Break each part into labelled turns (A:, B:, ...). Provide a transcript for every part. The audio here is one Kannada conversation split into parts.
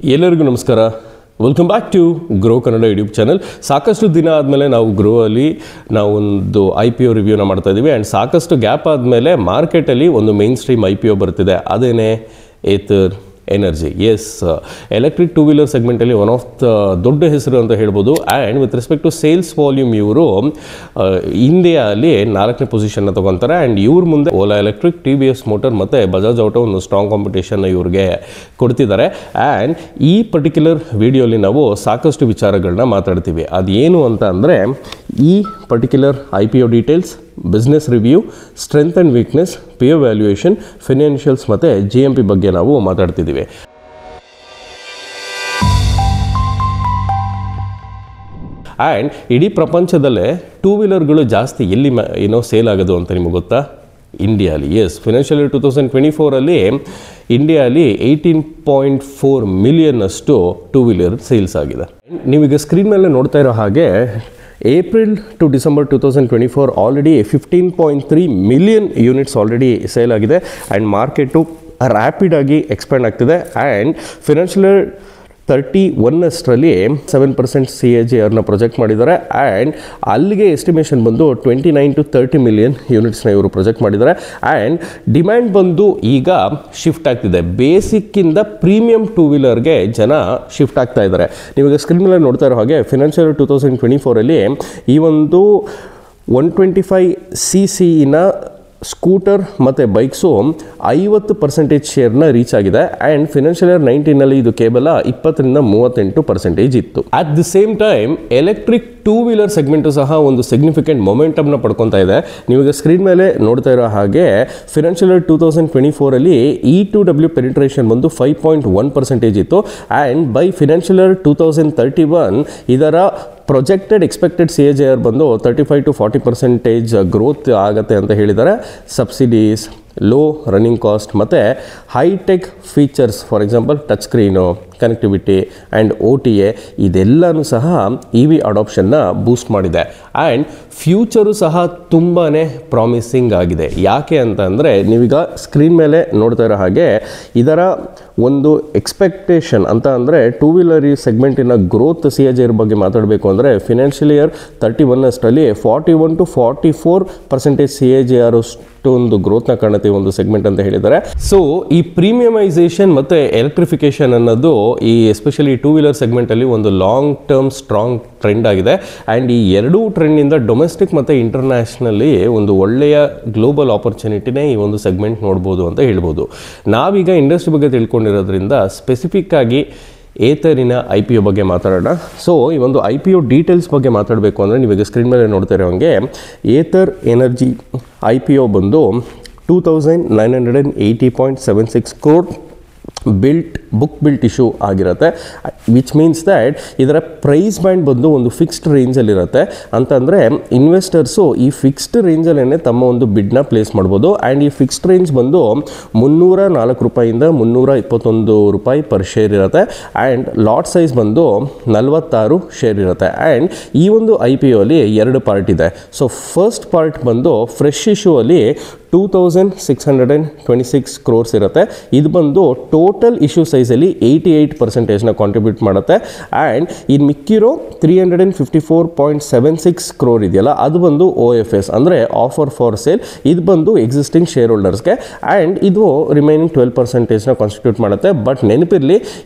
A: ಎಲ್ಲರಿಗೂ ನಮಸ್ಕಾರ. Welcome back to Grow Kannada YouTube channel. ಸಾಕಷ್ಟು ದಿನ ಆದಮೇಲೆ ನಾವು ಗ್ರೋ ಅಲ್ಲಿ ನಾವು ಒಂದು IPO ರಿವ್ಯೂನ ಮಾಡ್ತಾ ಇದ್ದೀವಿ. ಆ್ಯಂಡ್ ಸಾಕಷ್ಟು ಗ್ಯಾಪ್ ಆದಮೇಲೆ ಮಾರ್ಕೆಟಲ್ಲಿ ಒಂದು ಮೇನ್ ಸ್ಟ್ರೀಮ್ IPO ಬರ್ತಿದೆ. ಅದೇನೇ Ather Energy. Yes, electric two wheeler ಸೆಗ್ಮೆಂಟಲ್ಲಿ ಒನ್ ಆಫ್ ದ ದೊಡ್ಡ ಹೆಸರು ಅಂತ ಹೇಳ್ಬೋದು. And with respect to sales volume ಇವರು ಇಂಡಿಯಾದಲ್ಲಿ 4ನೇ ಪೊಸಿಷನ್ನ ತೊಗೊತಾರೆ. ಆ್ಯಂಡ್ ಇವ್ರ ಮುಂದೆ ಓಲಾ ಎಲೆಕ್ಟ್ರಿಕ್, TVS ಮೋಟರ್ ಮತ್ತು ಬಜಾಜ್ ಆಟೋ ಒಂದು ಸ್ಟ್ರಾಂಗ್ ಕಾಂಪಿಟೇಷನ್ ಇವ್ರಿಗೆ ಕೊಡ್ತಿದ್ದಾರೆ. ಆ್ಯಂಡ್ ಈ ಪರ್ಟಿಕ್ಯುಲರ್ ವಿಡಿಯೋಲಿ ನಾವು ಸಾಕಷ್ಟು ವಿಚಾರಗಳನ್ನ ಮಾತಾಡ್ತೀವಿ. ಅದೇನು ಅಂತ ಅಂದರೆ ಈ particular IPO details, business review, strength and weakness, peer valuation, financials ಮತ್ತು GMP ಬಗ್ಗೆ ನಾವು ಮಾತಾಡ್ತಿದ್ದೀವಿ. ಆ್ಯಂಡ್ ಇಡೀ ಪ್ರಪಂಚದಲ್ಲೇ ಟೂ ವೀಲರ್ಗಳು ಜಾಸ್ತಿ ಎಲ್ಲಿ ಸೇಲ್ ಆಗೋದು ಅಂತ ನಿಮಗೆ ಗೊತ್ತಾ? ಇಂಡಿಯಾಲಿ. ಎಸ್, ಫಿನಾನ್ಷಿಯಲ್ ಇಯರ್ 2024 ಇಂಡಿಯಾಲಿ 18.4 ಮಿಲಿಯನ್ ಅಷ್ಟು ಟೂ ವೀಲರ್ ಸೇಲ್ಸ್ ಆಗಿದೆ. ನೀವೀಗ ಸ್ಕ್ರೀನ್ ಮೇಲೆ ನೋಡ್ತಾ ಇರೋ ಹಾಗೆ April to December 2024 already 15.3 million units already sale ಆಗಿದೆ. ಆ್ಯಂಡ್ ಮಾರ್ಕೆಟು ರ್ಯಾಪಿಡಾಗಿ ಎಕ್ಸ್ಪ್ಯಾಂಡ್ ಆಗ್ತಿದೆ. ಆ್ಯಂಡ್ ಫಿನಾನ್ಷಿಯಲ್ ಇಯರ್ 31 7% CAGRನ ಪ್ರೊಜೆಕ್ಟ್ ಮಾಡಿದ್ದಾರೆ. ಆ್ಯಂಡ್ ಅಲ್ಲಿಗೆ ಎಸ್ಟಿಮೇಷನ್ ಬಂದು 29 to 30 ಮಿಲಿಯನ್ ಯೂನಿಟ್ಸ್ನ ಇವರು ಪ್ರೊಜೆಕ್ಟ್ ಮಾಡಿದ್ದಾರೆ. ಆ್ಯಂಡ್ ಡಿಮ್ಯಾಂಡ್ ಬಂದು ಈಗ ಶಿಫ್ಟ್ ಆಗ್ತಿದೆ. ಬೇಸಿಕ್ಕಿಂದ ಪ್ರೀಮಿಯಂ ಟೂ ವೀಲರ್ಗೆ ಜನ ಶಿಫ್ಟ್ ಆಗ್ತಾ ಇದ್ದಾರೆ. ನೀವೀಗ ಸ್ಕ್ರೀನ್ ಮೇಲೆ ನೋಡ್ತಾ ಇರೋ ಹಾಗೆ ಫಿನಾನ್ಷಿಯಲ್ ಇಯರ್ 2024 ಈ ಒಂದು 125cc ಸ್ಕೂಟರ್ ಮತ್ತು ಬೈಕ್ಸು 50% ಶೇರ್ನ ರೀಚ್ ಆಗಿದೆ. ಆ್ಯಂಡ್ ಫಿನಾನ್ಷಿಯಲ್ ಇಯರ್ 19 ಇದು ಕೇವಲ 20-38% ಇತ್ತು. At the same time electric two wheeler segment ಸಹ ಒಂದು ಸಿಗ್ನಿಫಿಕೆಂಟ್ ಮೊಮೆಂಟಮ್ನ ಪಡ್ಕೊತಾ ಇದೆ. ನೀವೀಗ ಸ್ಕ್ರೀನ್ ಮೇಲೆ ನೋಡ್ತಾ ಇರೋ ಹಾಗೆ ಫಿನಾನ್ಷಿಯಲ್ ಇಯರ್ 2024 E2W ಪೆನಿಟ್ರೇಷನ್ ಬಂದು 5.1% ಇತ್ತು. ಆ್ಯಂಡ್ ಬೈ ಫಿನಾನ್ಷಿಯಲ್ ಇಯರ್ 2031 ಇದರ ಪ್ರೊಜೆಕ್ಟೆಡ್ ಎಕ್ಸ್ಪೆಕ್ಟೆಡ್ CAGR ಬಂದು 35 to 40% ಗ್ರೋತ್ ಆಗುತ್ತೆ ಅಂತ ಹೇಳಿದ್ದಾರೆ. ಸಬ್ಸಿಡೀಸ್, ಲೋ ರನ್ನಿಂಗ್ ಕಾಸ್ಟ್ ಮತ್ತು high tech features, for example touch screen, connectivity and OTA ಇದೆಲ್ಲನೂ ಸಹ EV ಅಡಾಪ್ಷನ್ನ ಬೂಸ್ಟ್ ಮಾಡಿದೆ. ಆ್ಯಂಡ್ ಫ್ಯೂಚರು ಸಹ ತುಂಬಾ ಪ್ರಾಮಿಸಿಂಗ್ ಆಗಿದೆ. ಯಾಕೆ ಅಂತ ಅಂದರೆ ನೀವೀಗ ಸ್ಕ್ರೀನ್ ಮೇಲೆ ನೋಡ್ತಾ ಇರೋ ಹಾಗೆ ಇದರ ಒಂದು ಎಕ್ಸ್ಪೆಕ್ಟೇಷನ್ ಅಂತ ಅಂದರೆ ಟೂ ವೀಲರ್ ಈ ಸೆಗ್ಮೆಂಟಿನ ಗ್ರೋತ್ CAGR ಬಗ್ಗೆ ಮಾತಾಡಬೇಕು ಅಂದರೆ ಫಿನಾನ್ಷಿಯಲ್ ಇಯರ್ 31 41 to 44% CAGR ಒಂದು ಗ್ರೋತ್ನ ಕಾಣುತ್ತೆ ಒಂದು ಸೆಗ್ಮೆಂಟ್ ಅಂತ ಹೇಳಿದ್ದಾರೆ. ಸೊ ಈ ಪ್ರೀಮಿಯಮೈಸೇಷನ್ ಮತ್ತು ಎಲೆಕ್ಟ್ರಿಫಿಕೇಷನ್ ಅನ್ನೋದು ಈ ಎಸ್ಪೆಷಲಿ ಟೂ ವೀಲರ್ ಸೆಗ್ಮೆಂಟಲ್ಲಿ ಒಂದು ಲಾಂಗ್ ಟರ್ಮ್ ಸ್ಟ್ರಾಂಗ್ ಟ್ರೆಂಡ್ ಆಗಿದೆ. ಆ್ಯಂಡ್ ಈ ಎರಡೂ ಟ್ರೆಂಡ್ನಿಂದ ಡೊಮೆಸ್ಟಿಕ್ ಮತ್ತು ಇಂಟರ್ನ್ಯಾಷನಲ್ಲಿ ಒಂದು ಒಳ್ಳೆಯ ಗ್ಲೋಬಲ್ ಆಪರ್ಚುನಿಟಿನೇ ಈ ಒಂದು ಸೆಗ್ಮೆಂಟ್ ನೋಡ್ಬೋದು ಅಂತ ಹೇಳ್ಬೋದು. ನಾವೀಗ ಇಂಡಸ್ಟ್ರಿ ಬಗ್ಗೆ ತಿಳ್ಕೊಂಡಿರೋದ್ರಿಂದ ಸ್ಪೆಸಿಫಿಕ್ ಆಗಿ ಏತರಿನ IPO ಬಗ್ಗೆ ಮಾತಾಡೋಣ. ಸೊ ಈ ಒಂದು IPO ಡೀಟೇಲ್ಸ್ ಬಗ್ಗೆ ಮಾತಾಡಬೇಕು ಅಂದರೆ ನೀವೀಗ ಸ್ಕ್ರೀನ್ ಮೇಲೆ ನೋಡ್ತಾ ಇರೋ ಹಾಗೆ ಏತರ್ ಎನರ್ಜಿ IPO ಬಂದು 2,980.76 crore ಬುಕ್ ಬಿಲ್ಟ್ ಇಶ್ಯೂ ಆಗಿರುತ್ತೆ. ವಿಚ್ ಮೀನ್ಸ್ ದ್ಯಾಟ್ ಇದರ ಪ್ರೈಸ್ ಬ್ಯಾಂಡ್ ಬಂದು ಒಂದು ಫಿಕ್ಸ್ಡ್ ರೇಂಜಲ್ಲಿರುತ್ತೆ. ಅಂತಂದರೆ ಇನ್ವೆಸ್ಟರ್ಸು ಈ ಫಿಕ್ಸ್ಡ್ ರೇಂಜಲ್ಲೇ ತಮ್ಮ ಒಂದು ಬಿಡ್ನ ಪ್ಲೇಸ್ ಮಾಡ್ಬೋದು. ಆ್ಯಂಡ್ ಈ ಫಿಕ್ಸ್ಡ್ ರೇಂಜ್ ಬಂದು $304 $321 ಪರ್ ಶೇರ್ ಇರುತ್ತೆ. ಆ್ಯಂಡ್ ಲಾಟ್ ಸೈಜ್ ಬಂದು 46 ಶೇರ್ ಇರುತ್ತೆ. ಆ್ಯಂಡ್ ಈ ಒಂದು IPO ಅಲ್ಲಿ 2 ಪಾರ್ಟ್ ಇದೆ. ಸೊ ಫಸ್ಟ್ ಪಾರ್ಟ್ ಬಂದು ಫ್ರೆಶ್ ಇಶ್ಯೂ ಅಲ್ಲಿ 2,626 crores ಇರುತ್ತೆ. ಇದು ಬಂದು ಟೋಟಲ್ ಇಶ್ಯೂ ಸೈಜಲ್ಲಿ 88% ಕಾಂಟ್ರಿಬ್ಯೂಟ್ ಮಾಡುತ್ತೆ. ಆ್ಯಂಡ್ ಇದು ಮಿಕ್ಕಿರೋ 354.76 crore ಇದೆಯಲ್ಲ ಅದು ಬಂದು OFS ಅಂದರೆ ಆಫರ್ ಫಾರ್ ಸೇಲ್. ಇದು ಬಂದು ಎಕ್ಸಿಸ್ಟಿಂಗ್ ಶೇರ್ ಹೋಲ್ಡರ್ಸ್ಗೆ. ಆ್ಯಂಡ್ ಇದು ರಿಮೈನಿಂಗ್ 12% ಕಾನ್ಸ್ಟಿಟ್ಯೂಟ್ ಮಾಡುತ್ತೆ. ಬಟ್ ನೆನಪಿರಲಿ,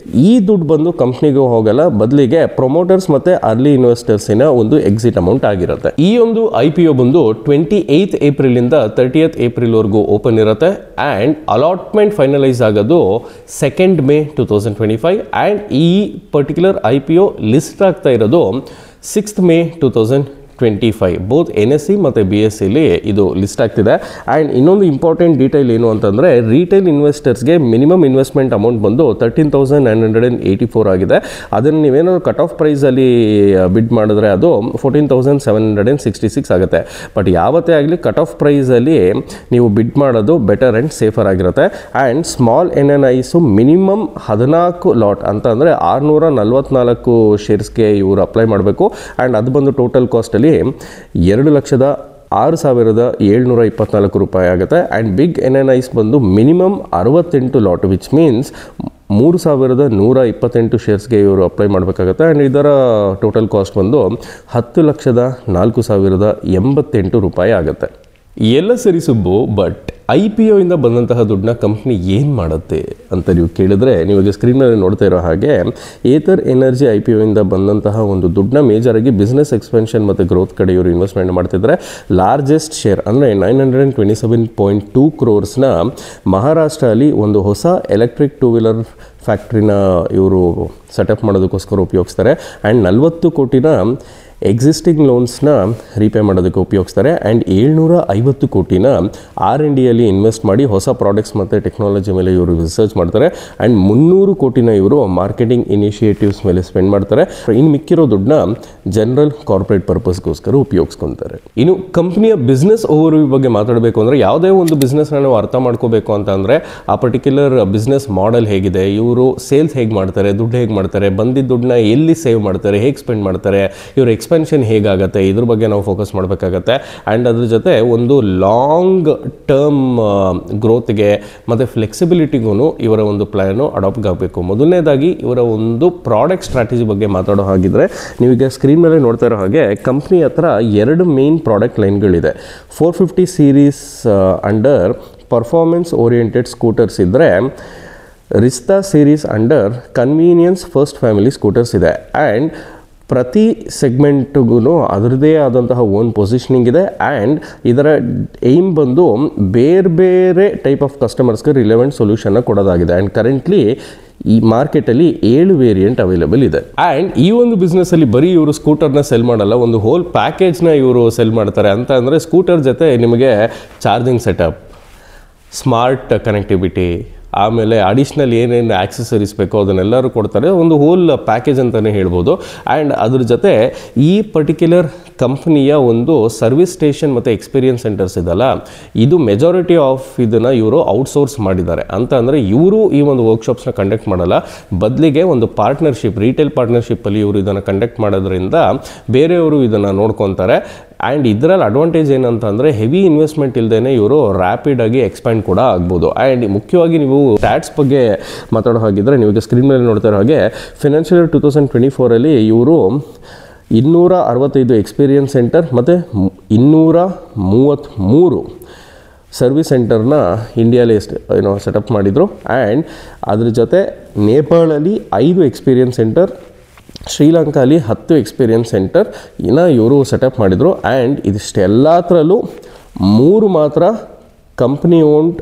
A: ಈ ದುಡ್ಡು ಬಂದು ಕಂಪ್ನಿಗೂ ಹೋಗಲ್ಲ, ಬದಲಿಗೆ ಪ್ರೊಮೋಟರ್ಸ್ ಮತ್ತು ಅರ್ಲಿ ಇನ್ವೆಸ್ಟರ್ಸಿನ ಒಂದು ಎಕ್ಸಿಟ್ ಅಮೌಂಟ್ ಆಗಿರುತ್ತೆ. ಈ ಒಂದು IPO ಬಂದು 28 ಏಪ್ರಿಲಿಂದ 30th ಏಪ್ರಿಲ್ವರೆಗೂ ಓಪನ್ ಇರುತ್ತೆ. ಆ್ಯಂಡ್ ಅಲಾಟ್ಮೆಂಟ್ ಫೈನಲೈಸ್ ಆಗೋದು 2nd May 2025. ಆ್ಯಂಡ್ ಈ ಪರ್ಟಿಕ್ಯುಲರ್ IPO ಲಿಸ್ಟ್ ಆಗ್ತಾ ಇರೋದು 6th May 2025. ಬೋತ್ NSE ಮತ್ತು BSEಲಿ ಇದು ಲಿಸ್ಟ್ ಆಗ್ತಿದೆ. ಆ್ಯಂಡ್ ಇನ್ನೊಂದು ಇಂಪಾರ್ಟೆಂಟ್ ಡೀಟೇಲ್ ಏನು ಅಂತಂದರೆ ರಿಟೇಲ್ ಇನ್ವೆಸ್ಟರ್ಸ್ಗೆ ಮಿನಿಮಮ್ ಇನ್ವೆಸ್ಟ್ಮೆಂಟ್ ಅಮೌಂಟ್ ಬಂದು 13,984 ಆಗಿದೆ. ಅದನ್ನು ನೀವೇನಾದ್ರು ಕಟ್ ಆಫ್ ಪ್ರೈಸಲ್ಲಿ ಬಿಡ್ ಮಾಡಿದ್ರೆ ಅದು 14,766 ಆಗುತ್ತೆ. ಬಟ್ ಯಾವತ್ತೇ ಆಗಲಿ ಕಟ್ ಆಫ್ ಪ್ರೈಸಲ್ಲಿ ನೀವು ಬಿಡ್ ಮಾಡೋದು ಬೆಟರ್ ಆ್ಯಂಡ್ ಸೇಫರ್ ಆಗಿರುತ್ತೆ. ಆ್ಯಂಡ್ ಸ್ಮಾಲ್ NNIಸು ಮಿನಿಮಮ್ 14 ಲಾಟ್ ಅಂತ ಅಂದರೆ 644 ಶೇರ್ಸ್ಗೆ ಇವರು ಅಪ್ಲೈ ಮಾಡಬೇಕು. ಆ್ಯಂಡ್ ಅದು ಬಂದು ಟೋಟಲ್ ಕಾಸ್ಟಲ್ಲಿ 2,06,724 ರೂಪಾಯಿ ಆಗುತ್ತೆ. ಆ್ಯಂಡ್ ಬಿಗ್ NNIs ಬಂದು ಮಿನಿಮಮ್ 68 ಲಾಟ್, ವಿಚ್ ಮೀನ್ಸ್ 3128 ಶೇರ್ಸ್ಗೆ ಇವರು ಅಪ್ಲೈ ಮಾಡಬೇಕಾಗುತ್ತೆ. ಆ್ಯಂಡ್ ಇದರ ಟೋಟಲ್ ಕಾಸ್ಟ್ ಬಂದು 10,04,088 ರೂಪಾಯಿ ಆಗುತ್ತೆ. ಎಲ್ಲ ಸರಿ ಸುಬ್ಬು, ಬಟ್ IPO ಇಂದ ಬಂದಂತಹ ದುಡ್ಡನ್ನ ಕಂಪ್ನಿ ಏನು ಮಾಡುತ್ತೆ ಅಂತ ನೀವು ಕೇಳಿದ್ರೆ, ನೀವಾಗ ಸ್ಕ್ರೀನಲ್ಲಿ ನೋಡ್ತಾ ಇರೋ ಹಾಗೆ ಏತರ್ ಎನರ್ಜಿ IPO ಇಂದ ಬಂದಂತಹ ಒಂದು ದುಡ್ಡನ್ನ ಮೇಜರಾಗಿ ಬಿಸ್ನೆಸ್ ಎಕ್ಸ್ಪೆನ್ಷನ್ ಮತ್ತು ಗ್ರೋತ್ ಕಡೆ ಇವರು ಇನ್ವೆಸ್ಟ್ಮೆಂಟ್ ಮಾಡ್ತಿದ್ದಾರೆ. ಲಾರ್ಜೆಸ್ಟ್ ಶೇರ್ ಅಂದರೆ 927.2 crores ಮಹಾರಾಷ್ಟ್ರಲ್ಲಿ ಒಂದು ಹೊಸ ಎಲೆಕ್ಟ್ರಿಕ್ 2-wheeler ಫ್ಯಾಕ್ಟ್ರಿನ ಇವರು ಸೆಟಪ್ ಮಾಡೋದಕ್ಕೋಸ್ಕರ ಉಪಯೋಗಿಸ್ತಾರೆ. ಆ್ಯಂಡ್ 40 ಕೋಟಿನ ಎಕ್ಸಿಸ್ಟಿಂಗ್ ಲೋನ್ಸ್ನ ರೀಪೇ ಮಾಡೋದಕ್ಕೆ ಉಪಯೋಗಿಸ್ತಾರೆ. ಆ್ಯಂಡ್ 750 ಕೋಟಿನ R&Dಯಲ್ಲಿ ಇನ್ವೆಸ್ಟ್ ಮಾಡಿ ಹೊಸ ಪ್ರಾಡಕ್ಟ್ಸ್ ಮತ್ತು ಟೆಕ್ನಾಲಜಿ ಮೇಲೆ ಇವರು ರಿಸರ್ಚ್ ಮಾಡ್ತಾರೆ. ಆ್ಯಂಡ್ 300 ಕೋಟಿನ ಇವರು ಮಾರ್ಕೆಟಿಂಗ್ ಇನಿಷಿಯೇಟಿವ್ಸ್ ಮೇಲೆ ಸ್ಪೆಂಡ್ ಮಾಡ್ತಾರೆ. ಇನ್ನು ಮಿಕ್ಕಿರೋ ದುಡ್ಡನ್ನ ಜನರಲ್ ಕಾರ್ಪೊರೇಟ್ ಪರ್ಪಸ್ಗೋಸ್ಕರ ಉಪಯೋಗಿಸ್ಕೊತಾರೆ. ಇನ್ನು ಕಂಪ್ನಿಯ ಬಿಸ್ನೆಸ್ ಓವರ್ವ್ಯೂ ಬಗ್ಗೆ ಮಾತಾಡಬೇಕು ಅಂದರೆ, ಯಾವುದೇ ಒಂದು ಬಿಸ್ನೆಸ್ನ ನಾವು ಅರ್ಥ ಮಾಡ್ಕೋಬೇಕು ಅಂತ ಅಂದರೆ ಆ ಪರ್ಟಿಕ್ಯುಲರ್ ಬಿಸ್ನೆಸ್ ಮಾಡೆಲ್ ಹೇಗಿದೆ, ಇವರು ಸೇಲ್ಸ್ ಹೇಗೆ ಮಾಡ್ತಾರೆ, ದುಡ್ಡು ಹೇಗೆ ಮಾಡ್ತಾರೆ, ಬಂದಿದ್ದ ದುಡ್ಡನ್ನ ಎಲ್ಲಿ ಸೇವ್ ಮಾಡ್ತಾರೆ, ಹೇಗೆ ಸ್ಪೆಂಡ್ ಮಾಡ್ತಾರೆ, ಇವರು ಎಕ್ಸ್ಪೆನ್ಷನ್ ಹೇಗಾಗುತ್ತೆ, ಇದ್ರ ಬಗ್ಗೆ ನಾವು ಫೋಕಸ್ ಮಾಡಬೇಕಾಗತ್ತೆ. ಆ್ಯಂಡ್ ಅದ್ರ ಜೊತೆ ಒಂದು ಲಾಂಗ್ ಟರ್ಮ್ ಗ್ರೋತ್ಗೆ ಮತ್ತು ಫ್ಲೆಕ್ಸಿಬಿಲಿಟಿಗೂ ಇವರ ಒಂದು ಪ್ಲ್ಯಾನು ಅಡಾಪ್ಟ್ ಆಗಬೇಕು. ಮೊದಲನೇದಾಗಿ ಇವರ ಒಂದು ಪ್ರಾಡಕ್ಟ್ ಸ್ಟ್ರಾಟಜಿ ಬಗ್ಗೆ ಮಾತಾಡೋ ಹಾಗಿದ್ರೆ, ನೀವೀಗ ಸ್ಕ್ರೀನ್ ಮೇಲೆ ನೋಡ್ತಾ ಇರೋ ಹಾಗೆ ಕಂಪ್ನಿ ಹತ್ರ 2 ಮೇನ್ ಪ್ರಾಡಕ್ಟ್ ಲೈನ್ಗಳಿದೆ. 450 series under performance oriented scooters ಇದ್ದರೆ, Rizta series under convenience first family scooters ಇದೆ. ಆ್ಯಂಡ್ ಪ್ರತಿ ಸೆಗ್ಮೆಂಟ್ಗೂ ಅದರದೇ ಆದಂತಹ ಓನ್ ಪೊಸಿಷನಿಂಗ್ ಇದೆ. ಆ್ಯಂಡ್ ಇದರ ಏಮ್ ಬಂದು ಬೇರೆ ಬೇರೆ ಟೈಪ್ ಆಫ್ ಕಸ್ಟಮರ್ಸ್ಗೆ ರಿಲೆವೆಂಟ್ ಸೊಲ್ಯೂಷನ್ನ ಕೊಡೋದಾಗಿದೆ. ಆ್ಯಂಡ್ ಕರೆಂಟ್ಲಿ ಈ ಮಾರ್ಕೆಟಲ್ಲಿ 7 ವೇರಿಯಂಟ್ ಅವೈಲೇಬಲ್ ಇದೆ. ಆ್ಯಂಡ್ ಈ ಒಂದು ಬಿಸ್ನೆಸ್ಸಲ್ಲಿ ಬರೀ ಇವರು ಸ್ಕೂಟರ್ನ ಸೆಲ್ ಮಾಡಲ್ಲ, ಒಂದು ಹೋಲ್ ಪ್ಯಾಕೇಜ್ನ ಇವರು ಸೆಲ್ ಮಾಡ್ತಾರೆ. ಅಂತ ಅಂದರೆ ಸ್ಕೂಟರ್ ಜೊತೆ ನಿಮಗೆ ಚಾರ್ಜಿಂಗ್ ಸೆಟಪ್, ಸ್ಮಾರ್ಟ್ ಕನೆಕ್ಟಿವಿಟಿ, ಆಮೇಲೆ ಅಡಿಷ್ನಲ್ ಏನೇನು ಆಕ್ಸೆಸರೀಸ್ ಬೇಕೋ ಅದನ್ನೆಲ್ಲರೂ ಕೊಡ್ತಾರೆ. ಒಂದು ಹೋಲ್ ಪ್ಯಾಕೇಜ್ ಅಂತಲೇ ಹೇಳ್ಬೋದು. ಆ್ಯಂಡ್ ಅದ್ರ ಜೊತೆ ಈ ಪರ್ಟಿಕ್ಯುಲರ್ ಕಂಪ್ನಿಯ ಒಂದು ಸರ್ವಿಸ್ ಸ್ಟೇಷನ್ ಮತ್ತು ಎಕ್ಸ್ಪೀರಿಯನ್ಸ್ ಸೆಂಟರ್ಸ್ ಇದಲ್ಲ, ಇದು ಮೆಜಾರಿಟಿ ಆಫ್ ಇದನ್ನು ಇವರು ಔಟ್ಸೋರ್ಸ್ ಮಾಡಿದ್ದಾರೆ. ಅಂತ ಅಂದರೆ ಇವರು ಈ ಒಂದು ವರ್ಕ್ಶಾಪ್ಸ್ನ ಕಂಡಕ್ಟ್ ಮಾಡಲ್ಲ, ಬದಲಿಗೆ ಒಂದು ಪಾರ್ಟ್ನರ್ಶಿಪ್, ರೀಟೇಲ್ ಪಾರ್ಟ್ನರ್ಶಿಪ್ಪಲ್ಲಿ ಇವರು ಇದನ್ನು ಕಂಡಕ್ಟ್ ಮಾಡೋದ್ರಿಂದ ಬೇರೆಯವರು ಇದನ್ನು ನೋಡ್ಕೊತಾರೆ. ಆ್ಯಂಡ್ ಇದರಲ್ಲಿ ಅಡ್ವಾಂಟೇಜ್ ಏನಂತ ಅಂದರೆ, ಹೆವಿ ಇನ್ವೆಸ್ಟ್ಮೆಂಟ್ ಇಲ್ಲದೇ ಇವರು ರ್ಯಾಪಿಡಾಗಿ ಎಕ್ಸ್ಪ್ಯಾಂಡ್ ಕೂಡ ಆಗ್ಬೋದು. ಆ್ಯಂಡ್ ಮುಖ್ಯವಾಗಿ ನೀವು ಸ್ಟ್ಯಾಟ್ಸ್ ಬಗ್ಗೆ ಮಾತಾಡೋ ಹಾಗಿದ್ರೆ, ನೀವೀಗ ಸ್ಕ್ರೀನ್ ಮೇಲೆ ನೋಡ್ತಾ ಇರೋ ಹಾಗೆ ಫಿನಾನ್ಷಿಯಲ್ ಇಯರ್ 2024 ಇವರು 265 ಎಕ್ಸ್ಪೀರಿಯನ್ಸ್ ಸೆಂಟರ್ ಮತ್ತು 233 ಸರ್ವಿಸ್ ಸೆಂಟರ್ನ ಇಂಡಿಯಾಲಿ ಸೆಟಪ್ ಮಾಡಿದರು. ಆ್ಯಂಡ್ ಅದ್ರ ಜೊತೆ ನೇಪಾಳಲ್ಲಿ 5 ಎಕ್ಸ್ಪೀರಿಯನ್ಸ್ ಸೆಂಟರ್, ಶ್ರೀಲಂಕಾಲಿ 10 ಎಕ್ಸ್ಪೀರಿಯನ್ಸ್ ಸೆಂಟರ್ ಇವರು ಸೆಟಪ್ ಮಾಡಿದರು. ಆ್ಯಂಡ್ ಇದಿಷ್ಟೆಲ್ಲದರಲ್ಲೂ 3 ಮಾತ್ರ company owned,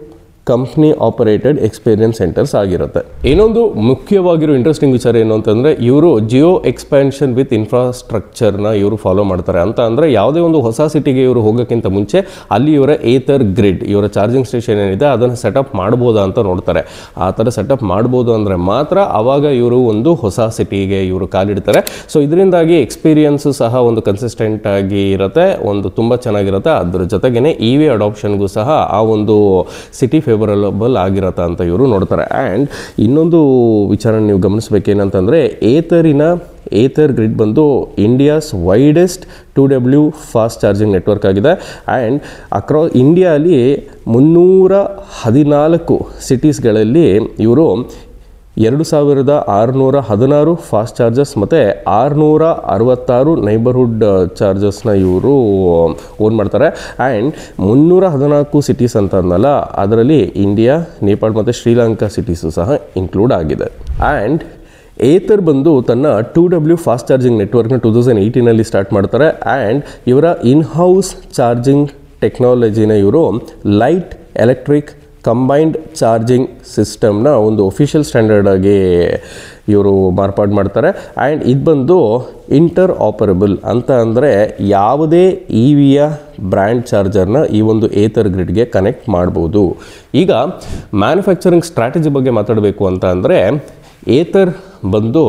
A: company operated experience centres ಆಗಿರುತ್ತೆ. ಇನ್ನೊಂದು ಮುಖ್ಯವಾಗಿರೋ ಇಂಟ್ರೆಸ್ಟಿಂಗ್ ವಿಚಾರ ಏನು ಅಂತಂದರೆ, ಇವರು ಜಿಯೋ ಎಕ್ಸ್ಪ್ಯಾನ್ಷನ್ ವಿತ್ ಇನ್ಫ್ರಾಸ್ಟ್ರಕ್ಚರ್ನ ಇವರು ಫಾಲೋ ಮಾಡ್ತಾರೆ. ಅಂತ ಅಂದರೆ ಯಾವುದೇ ಒಂದು ಹೊಸ ಸಿಟಿಗೆ ಇವರು ಹೋಗೋಕ್ಕಿಂತ ಮುಂಚೆ ಅಲ್ಲಿ ಇವರ ಏತರ್ ಗ್ರಿಡ್, ಇವರ ಚಾರ್ಜಿಂಗ್ ಸ್ಟೇಷನ್ ಏನಿದೆ ಅದನ್ನು ಸೆಟಪ್ ಮಾಡ್ಬೋದಾ ಅಂತ ನೋಡ್ತಾರೆ. ಆ ಥರ ಸೆಟಪ್ ಮಾಡ್ಬೋದು ಅಂದರೆ ಮಾತ್ರ ಆವಾಗ ಇವರು ಒಂದು ಹೊಸ ಸಿಟಿಗೆ ಇವರು ಕಾಲಿಡ್ತಾರೆ. ಸೊ ಇದರಿಂದಾಗಿ ಎಕ್ಸ್ಪೀರಿಯನ್ಸು ಸಹ ಒಂದು ಕನ್ಸಿಸ್ಟೆಂಟ್ ಆಗಿ ಇರುತ್ತೆ, ಒಂದು ತುಂಬ ಚೆನ್ನಾಗಿರುತ್ತೆ. ಅದ್ರ ಜೊತೆಗೇ EV ಅಡಾಪ್ಷನ್ಗೂ ಸಹ ಆ ಒಂದು ಸಿಟಿ ಫೇವರಬಲ್ ಆಗಿರತ್ತೆ ಅಂತ ಇವರು ನೋಡ್ತಾರೆ. ಆ್ಯಂಡ್ ಇನ್ನೊಂದು ವಿಚಾರ ನೀವು ಗಮನಿಸಬೇಕೇನಂತಂದರೆ, ಏತರ್ ಗ್ರಿಡ್ ಬಂದು India's widest 2W fast charging network ಆಗಿದೆ. ಆ್ಯಂಡ್ ಅಕ್ರಾಸ್ ಇಂಡಿಯಾಲಿ 314 ಸಿಟೀಸ್ಗಳಲ್ಲಿ ಇವರು 2616 ಫಾಸ್ಟ್ ಚಾರ್ಜಸ್ ಮತ್ತು 666 ನೈಬರ್ಹುಡ್ ಚಾರ್ಜಸ್ನ ಇವರು ಓನ್ ಮಾಡ್ತಾರೆ. ಆ್ಯಂಡ್ 314 ಸಿಟೀಸ್ ಅಂತ ಅಂದಲ್ಲ, ಅದರಲ್ಲಿ ಇಂಡಿಯಾ, ನೇಪಾಳ ಮತ್ತು ಶ್ರೀಲಂಕಾ ಸಿಟೀಸು ಸಹ ಇನ್ಕ್ಲೂಡ್ ಆಗಿದೆ. ಆ್ಯಂಡ್ ಏತರ್ ಬಂದು ತನ್ನ 2W ಫಾಸ್ಟ್ ಚಾರ್ಜಿಂಗ್ ನೆಟ್ವರ್ಕ್ನ 2018 ಸ್ಟಾರ್ಟ್ ಮಾಡ್ತಾರೆ. ಆ್ಯಂಡ್ ಇವರ ಇನ್ಹೌಸ್ ಚಾರ್ಜಿಂಗ್ ಟೆಕ್ನಾಲಜಿನ ಇವರು ಲೈಟ್ ಎಲೆಕ್ಟ್ರಿಕ್ ಕಂಬೈನ್ಡ್ ಚಾರ್ಜಿಂಗ್ ಸಿಸ್ಟಮ್ನ ಒಂದು ಒಫಿಷಿಯಲ್ ಸ್ಟ್ಯಾಂಡರ್ಡ್ ಆಗಿ ಇವರು ಮಾರ್ಪಾಡು ಮಾಡ್ತಾರೆ. ಆ್ಯಂಡ್ ಇದು ಬಂದು ಇಂಟರ್ ಆಪರಬಲ್ ಅಂತ ಅಂದರೆ ಯಾವುದೇ EVಯ ಬ್ರ್ಯಾಂಡ್ ಚಾರ್ಜರ್ನ ಈ ಒಂದು ಏತರ್ ಗ್ರಿಡ್ಗೆ ಕನೆಕ್ಟ್ ಮಾಡ್ಬೋದು. ಈಗ ಮ್ಯಾನುಫ್ಯಾಕ್ಚರಿಂಗ್ ಸ್ಟ್ರಾಟಜಿ ಬಗ್ಗೆ ಮಾತಾಡಬೇಕು ಅಂತ ಅಂದರೆ, ಏತರ್ ಬಂದು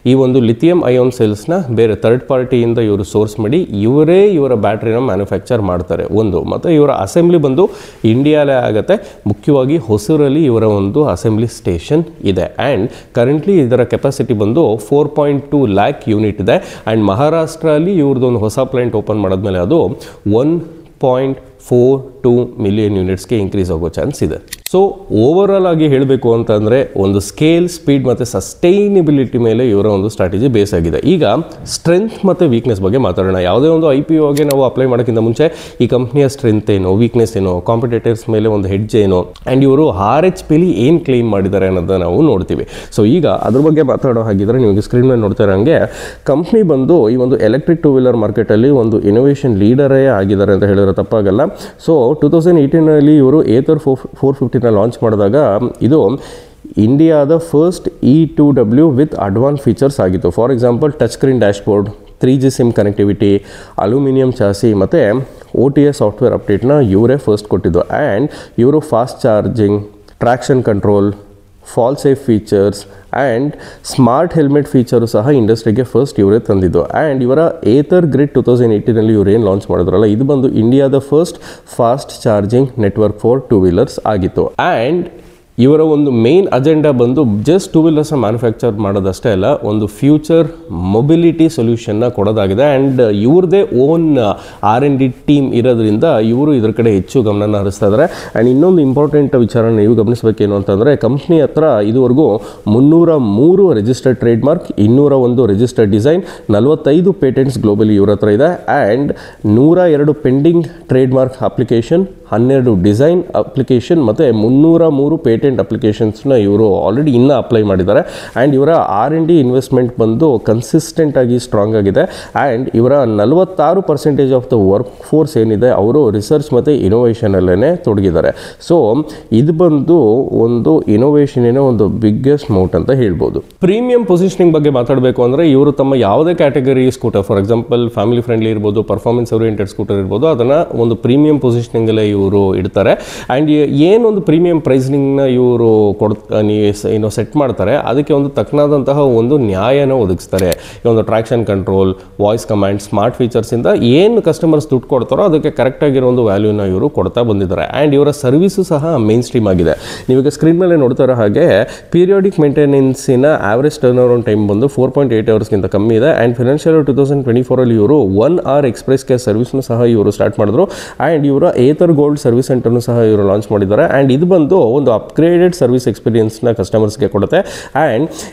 A: ಈ ಒಂದು ಲಿಥಿಯಂ ಅಯೋನ್ ಸೆಲ್ಸ್ನ ಬೇರೆ ಥರ್ಡ್ ಪಾರ್ಟಿಯಿಂದ ಇವರು ಸೋರ್ಸ್ ಮಾಡಿ ಇವರೇ ಇವರ ಬ್ಯಾಟ್ರಿನ ಮ್ಯಾನುಫ್ಯಾಕ್ಚರ್ ಮಾಡ್ತಾರೆ ಒಂದು. ಮತ್ತು ಇವರ ಅಸೆಂಬ್ಲಿ ಬಂದು ಇಂಡಿಯಾಲೇ ಆಗುತ್ತೆ. ಮುಖ್ಯವಾಗಿ ಹೊಸೂರಲ್ಲಿ ಇವರ ಒಂದು ಅಸೆಂಬ್ಲಿ ಸ್ಟೇಷನ್ ಇದೆ. ಆ್ಯಂಡ್ ಕರೆಂಟ್ಲಿ ಇದರ ಕೆಪಾಸಿಟಿ ಬಂದು 4.2 lakh ಯೂನಿಟ್ ಇದೆ. ಆ್ಯಂಡ್ ಮಹಾರಾಷ್ಟ್ರಲ್ಲಿ ಇವ್ರದ್ದೊಂದು ಹೊಸ ಪ್ಲಾಂಟ್ ಓಪನ್ ಮಾಡಿದ್ಮೇಲೆ ಅದು 1.2 1.42 ಮಿಲಿಯನ್ ಯೂನಿಟ್ಸ್ಗೆ ಇನ್ಕ್ರೀಸ್ ಆಗೋ ಚಾನ್ಸ್ ಇದೆ. ಸೊ ಓವರಾಲ್ ಆಗಿ ಹೇಳಬೇಕು ಅಂತಂದರೆ ಒಂದು ಸ್ಕೇಲ್, ಸ್ಪೀಡ್ ಮತ್ತು ಸಸ್ಟೈನಿಬಿಲಿಟಿ ಮೇಲೆ ಇವರ ಒಂದು ಸ್ಟ್ರಾಟಜಿ ಬೇಸ್ ಆಗಿದೆ. ಈಗ ಸ್ಟ್ರೆಂತ್ ಮತ್ತು ವೀಕ್ನೆಸ್ ಬಗ್ಗೆ ಮಾತಾಡೋಣ. ಯಾವುದೇ ಒಂದು IPOಗೆ ನಾವು ಅಪ್ಲೈ ಮಾಡೋಕ್ಕಿಂತ ಮುಂಚೆ ಈ ಕಂಪ್ನಿಯ ಸ್ಟ್ರೆಂತ್ ಏನು, ವೀಕ್ನೆಸ್ ಏನು, ಕಾಂಪಿಟೇಟರ್ಸ್ ಮೇಲೆ ಒಂದು ಹೆಡ್ಜ್ ಏನು, ಆ್ಯಂಡ್ ಇವರು RHPಲಿ ಏನು ಕ್ಲೈಮ್ ಮಾಡಿದ್ದಾರೆ ಅನ್ನೋದನ್ನ ನಾವು ನೋಡ್ತೀವಿ. ಸೊ ಈಗ ಅದ್ರ ಬಗ್ಗೆ ಮಾತಾಡೋ ಹಾಗಿದ್ರೆ ನಿಮಗೆ ಸ್ಕ್ರೀನ್ ಮೇಲೆ ನೋಡ್ತಾ ಇರೋಂಗೆ ಕಂಪ್ನಿ ಬಂದು ಈ ಒಂದು ಎಲೆಕ್ಟ್ರಿಕ್ ಟೂ ವೀಲರ್ ಮಾರ್ಕೆಟಲ್ಲಿ ಒಂದು ಇನೋವೇಷನ್ ಲೀಡರೇ ಆಗಿದ್ದಾರೆ ಅಂತ ಹೇಳಿದ್ರೆ ತಪ್ಪಾಗಲ್ಲ. ಸೊ 2018ನಲ್ಲಿ ಇವರು ಏತರ್ 450 ಲಾಂಚ್ ಮಾಡಿದಾಗ ಇದು ಇಂಡಿಯಾದ first E2W with advance features ಆಗಿತ್ತು. For example touch screen dashboard, 3G SIM connectivity, aluminium chassis ಮತ್ತು OTA ಸಾಫ್ಟ್ವೇರ್ ಅಪ್ಡೇಟ್ನ ಇವರೇ ಫಸ್ಟ್ ಕೊಟ್ಟಿದ್ದು. ಆ್ಯಂಡ್ ಇವರು fast charging, traction control, fall safe features and smart helmet feature ಸಹ ಇಂಡಸ್ಟ್ರಿಗೆ ಫಸ್ಟ್ ಇವರೇ ತಂದಿದ್ದು. ಆ್ಯಂಡ್ ಇವರ ಏತರ್ ಗ್ರಿಡ್ 2018ನಲ್ಲಿ ಇವರು ಏನು ಲಾಂಚ್ ಮಾಡಿದ್ರಲ್ಲ, ಇದು ಬಂದು ಇಂಡಿಯಾದ first fast charging network for two wheelers ಆಗಿತ್ತು. ಆ್ಯಂಡ್ ಇವರ ಒಂದು ಮೇನ್ ಅಜೆಂಡಾ ಬಂದು ಜಸ್ಟ್ ಟೂ ವೀಲರ್ಸ್ನ ಮ್ಯಾನುಫ್ಯಾಕ್ಚರ್ ಮಾಡೋದಷ್ಟೇ ಅಲ್ಲ, ಒಂದು ಫ್ಯೂಚರ್ ಮೊಬಿಲಿಟಿ ಸೊಲ್ಯೂಷನ್ನ ಕೊಡೋದಾಗಿದೆ. ಆ್ಯಂಡ್ ಇವ್ರದ್ದೇ ಓನ್ R&D ಟೀಮ್ ಇರೋದ್ರಿಂದ ಇವರು ಇದ್ರ ಕಡೆ ಹೆಚ್ಚು ಗಮನನ ಹರಿಸ್ತಾ ಇದ್ದಾರೆ. ಆ್ಯಂಡ್ ಇನ್ನೊಂದು ಇಂಪಾರ್ಟೆಂಟ್ ವಿಚಾರನ ನೀವು ಗಮನಿಸಬೇಕೇನು ಅಂತಂದರೆ, ಕಂಪ್ನಿ ಹತ್ರ ಇದುವರೆಗೂ 303 registered trade mark, 201 registered design, 45 patents globally ಇವ್ರ ಹತ್ರ ಇದೆ. And 102 pending trade mark application, 12 design application ಮತ್ತು 303 ಪೇಟೆಂಟ್ ಅಪ್ಲಿಕೇಶನ್ಸ್ನ ಇವರು ಆಲ್ರೆಡಿ ಇನ್ನೂ ಅಪ್ಲೈ ಮಾಡಿದ್ದಾರೆ. ಆ್ಯಂಡ್ ಇವರ R&D ಇನ್ವೆಸ್ಟ್ಮೆಂಟ್ ಬಂದು ಕನ್ಸಿಸ್ಟೆಂಟಾಗಿ ಸ್ಟ್ರಾಂಗ್ ಆಗಿದೆ. ಆ್ಯಂಡ್ ಇವರ 46% ಆಫ್ ದ ವರ್ಕ್ ಫೋರ್ಸ್ ಏನಿದೆ ಅವರು ರಿಸರ್ಚ್ ಮತ್ತು ಇನೋವೇಷನಲ್ಲೇ ತೊಡಗಿದ್ದಾರೆ. ಸೊ ಇದು ಬಂದು ಒಂದು ಇನೋವೇಷನ್ ಒಂದು ಬಿಗ್ಗೆಸ್ಟ್ ಮೌಟ್ ಅಂತ ಹೇಳ್ಬೋದು. ಪ್ರೀಮಿಯಂ ಪೊಸಿಷನಿಂಗ್ ಬಗ್ಗೆ ಮಾತಾಡಬೇಕು ಅಂದರೆ ಇವರು ತಮ್ಮ ಯಾವುದೇ category scooter, for example family friendly ಇರ್ಬೋದು, ಪರ್ಫಾರ್ಮೆನ್ಸ್ ಓರಿಯೆಂಟೆಡ್ ಸ್ಕೂಟರ್ ಇರ್ಬೋದು, ಅದನ್ನು ಒಂದು ಪ್ರೀಮಿಯಂ ಪೊಸಿಷನಿಂಗಲ್ಲೇ ಇವರು ಇಡ್ತಾರೆ. ಆ್ಯಂಡ್ ಏನೊಂದು ಪ್ರೀಮಿಯಂ ಪ್ರೈಸಿಂಗ್ನ ಇವರು ಏನು ಸೆಟ್ ಮಾಡ್ತಾರೆ, ಅದಕ್ಕೆ ಒಂದು ತಕ್ಕನಾದಂತಹ ಒಂದು ನ್ಯಾಯನ ಒದಗಿಸ್ತಾರೆ. ಈ ಒಂದು traction control, voice command, smart ಫೀಚರ್ಸಿಂದ ಏನು ಕಸ್ಟಮರ್ಸ್ ದುಡ್ಡು ಕೊಡ್ತಾರೋ ಅದಕ್ಕೆ ಕರೆಕ್ಟಾಗಿರೋ ಒಂದು ವ್ಯಾಲ್ಯೂನ ಇವರು ಕೊಡ್ತಾ ಬಂದಿದ್ದಾರೆ. ಆ್ಯಂಡ್ ಇವರ ಸರ್ವಿಸು ಸಹ ಮೇನ್ ಸ್ಟ್ರೀಮ್ ಆಗಿದೆ. ನೀವೀಗ ಸ್ಕ್ರೀನ್ ಮೇಲೆ ನೋಡ್ತಾ ಇರೋ ಹಾಗೆ ಪೀರಿಯಾಡಿಕ್ ಮೇಂಟೆನೆನ್ಸಿನ ಆವ್ರೇಜ್ ಟರ್ನ್ ಅರೌಂಡ್ ಟೈಮ್ ಬಂದು 4.8 ಅವರ್ಸ್ಗಿಂತ ಕಮ್ಮಿ ಇದೆ. ಆ್ಯಂಡ್ ಫಿನಾನ್ಷಿಯಲ್ 2024ಅಲ್ಲಿ ಇವರು 1 hour ಎಕ್ಸ್ಪ್ರೆಸ್ ಕೇರ್ ಸರ್ವಿಸ್ನು ಸಹ ಇವರು ಸ್ಟಾರ್ಟ್ ಮಾಡಿದ್ರು. ಆ್ಯಂಡ್ ಇವರ ಏತರ್ ಗೋಲ್ಡ್ ಸರ್ವಿಸ್ ಸೆಂಟರ್ನು ಸಹ ಇವರು ಲಾಂಚ್ ಮಾಡಿದ್ದಾರೆ. ಆ್ಯಂಡ್ ಇದು ಬಂದು ಒಂದು ಅಪ್ಗ್ರೇಡೆಡ್ ಸರ್ವಿಸ್ ಎಕ್ಸ್ಪೀರಿಯನ್ಸ್ನ ಕಸ್ಟಮರ್ಸ್ಗೆ ಕೊಡುತ್ತೆ. And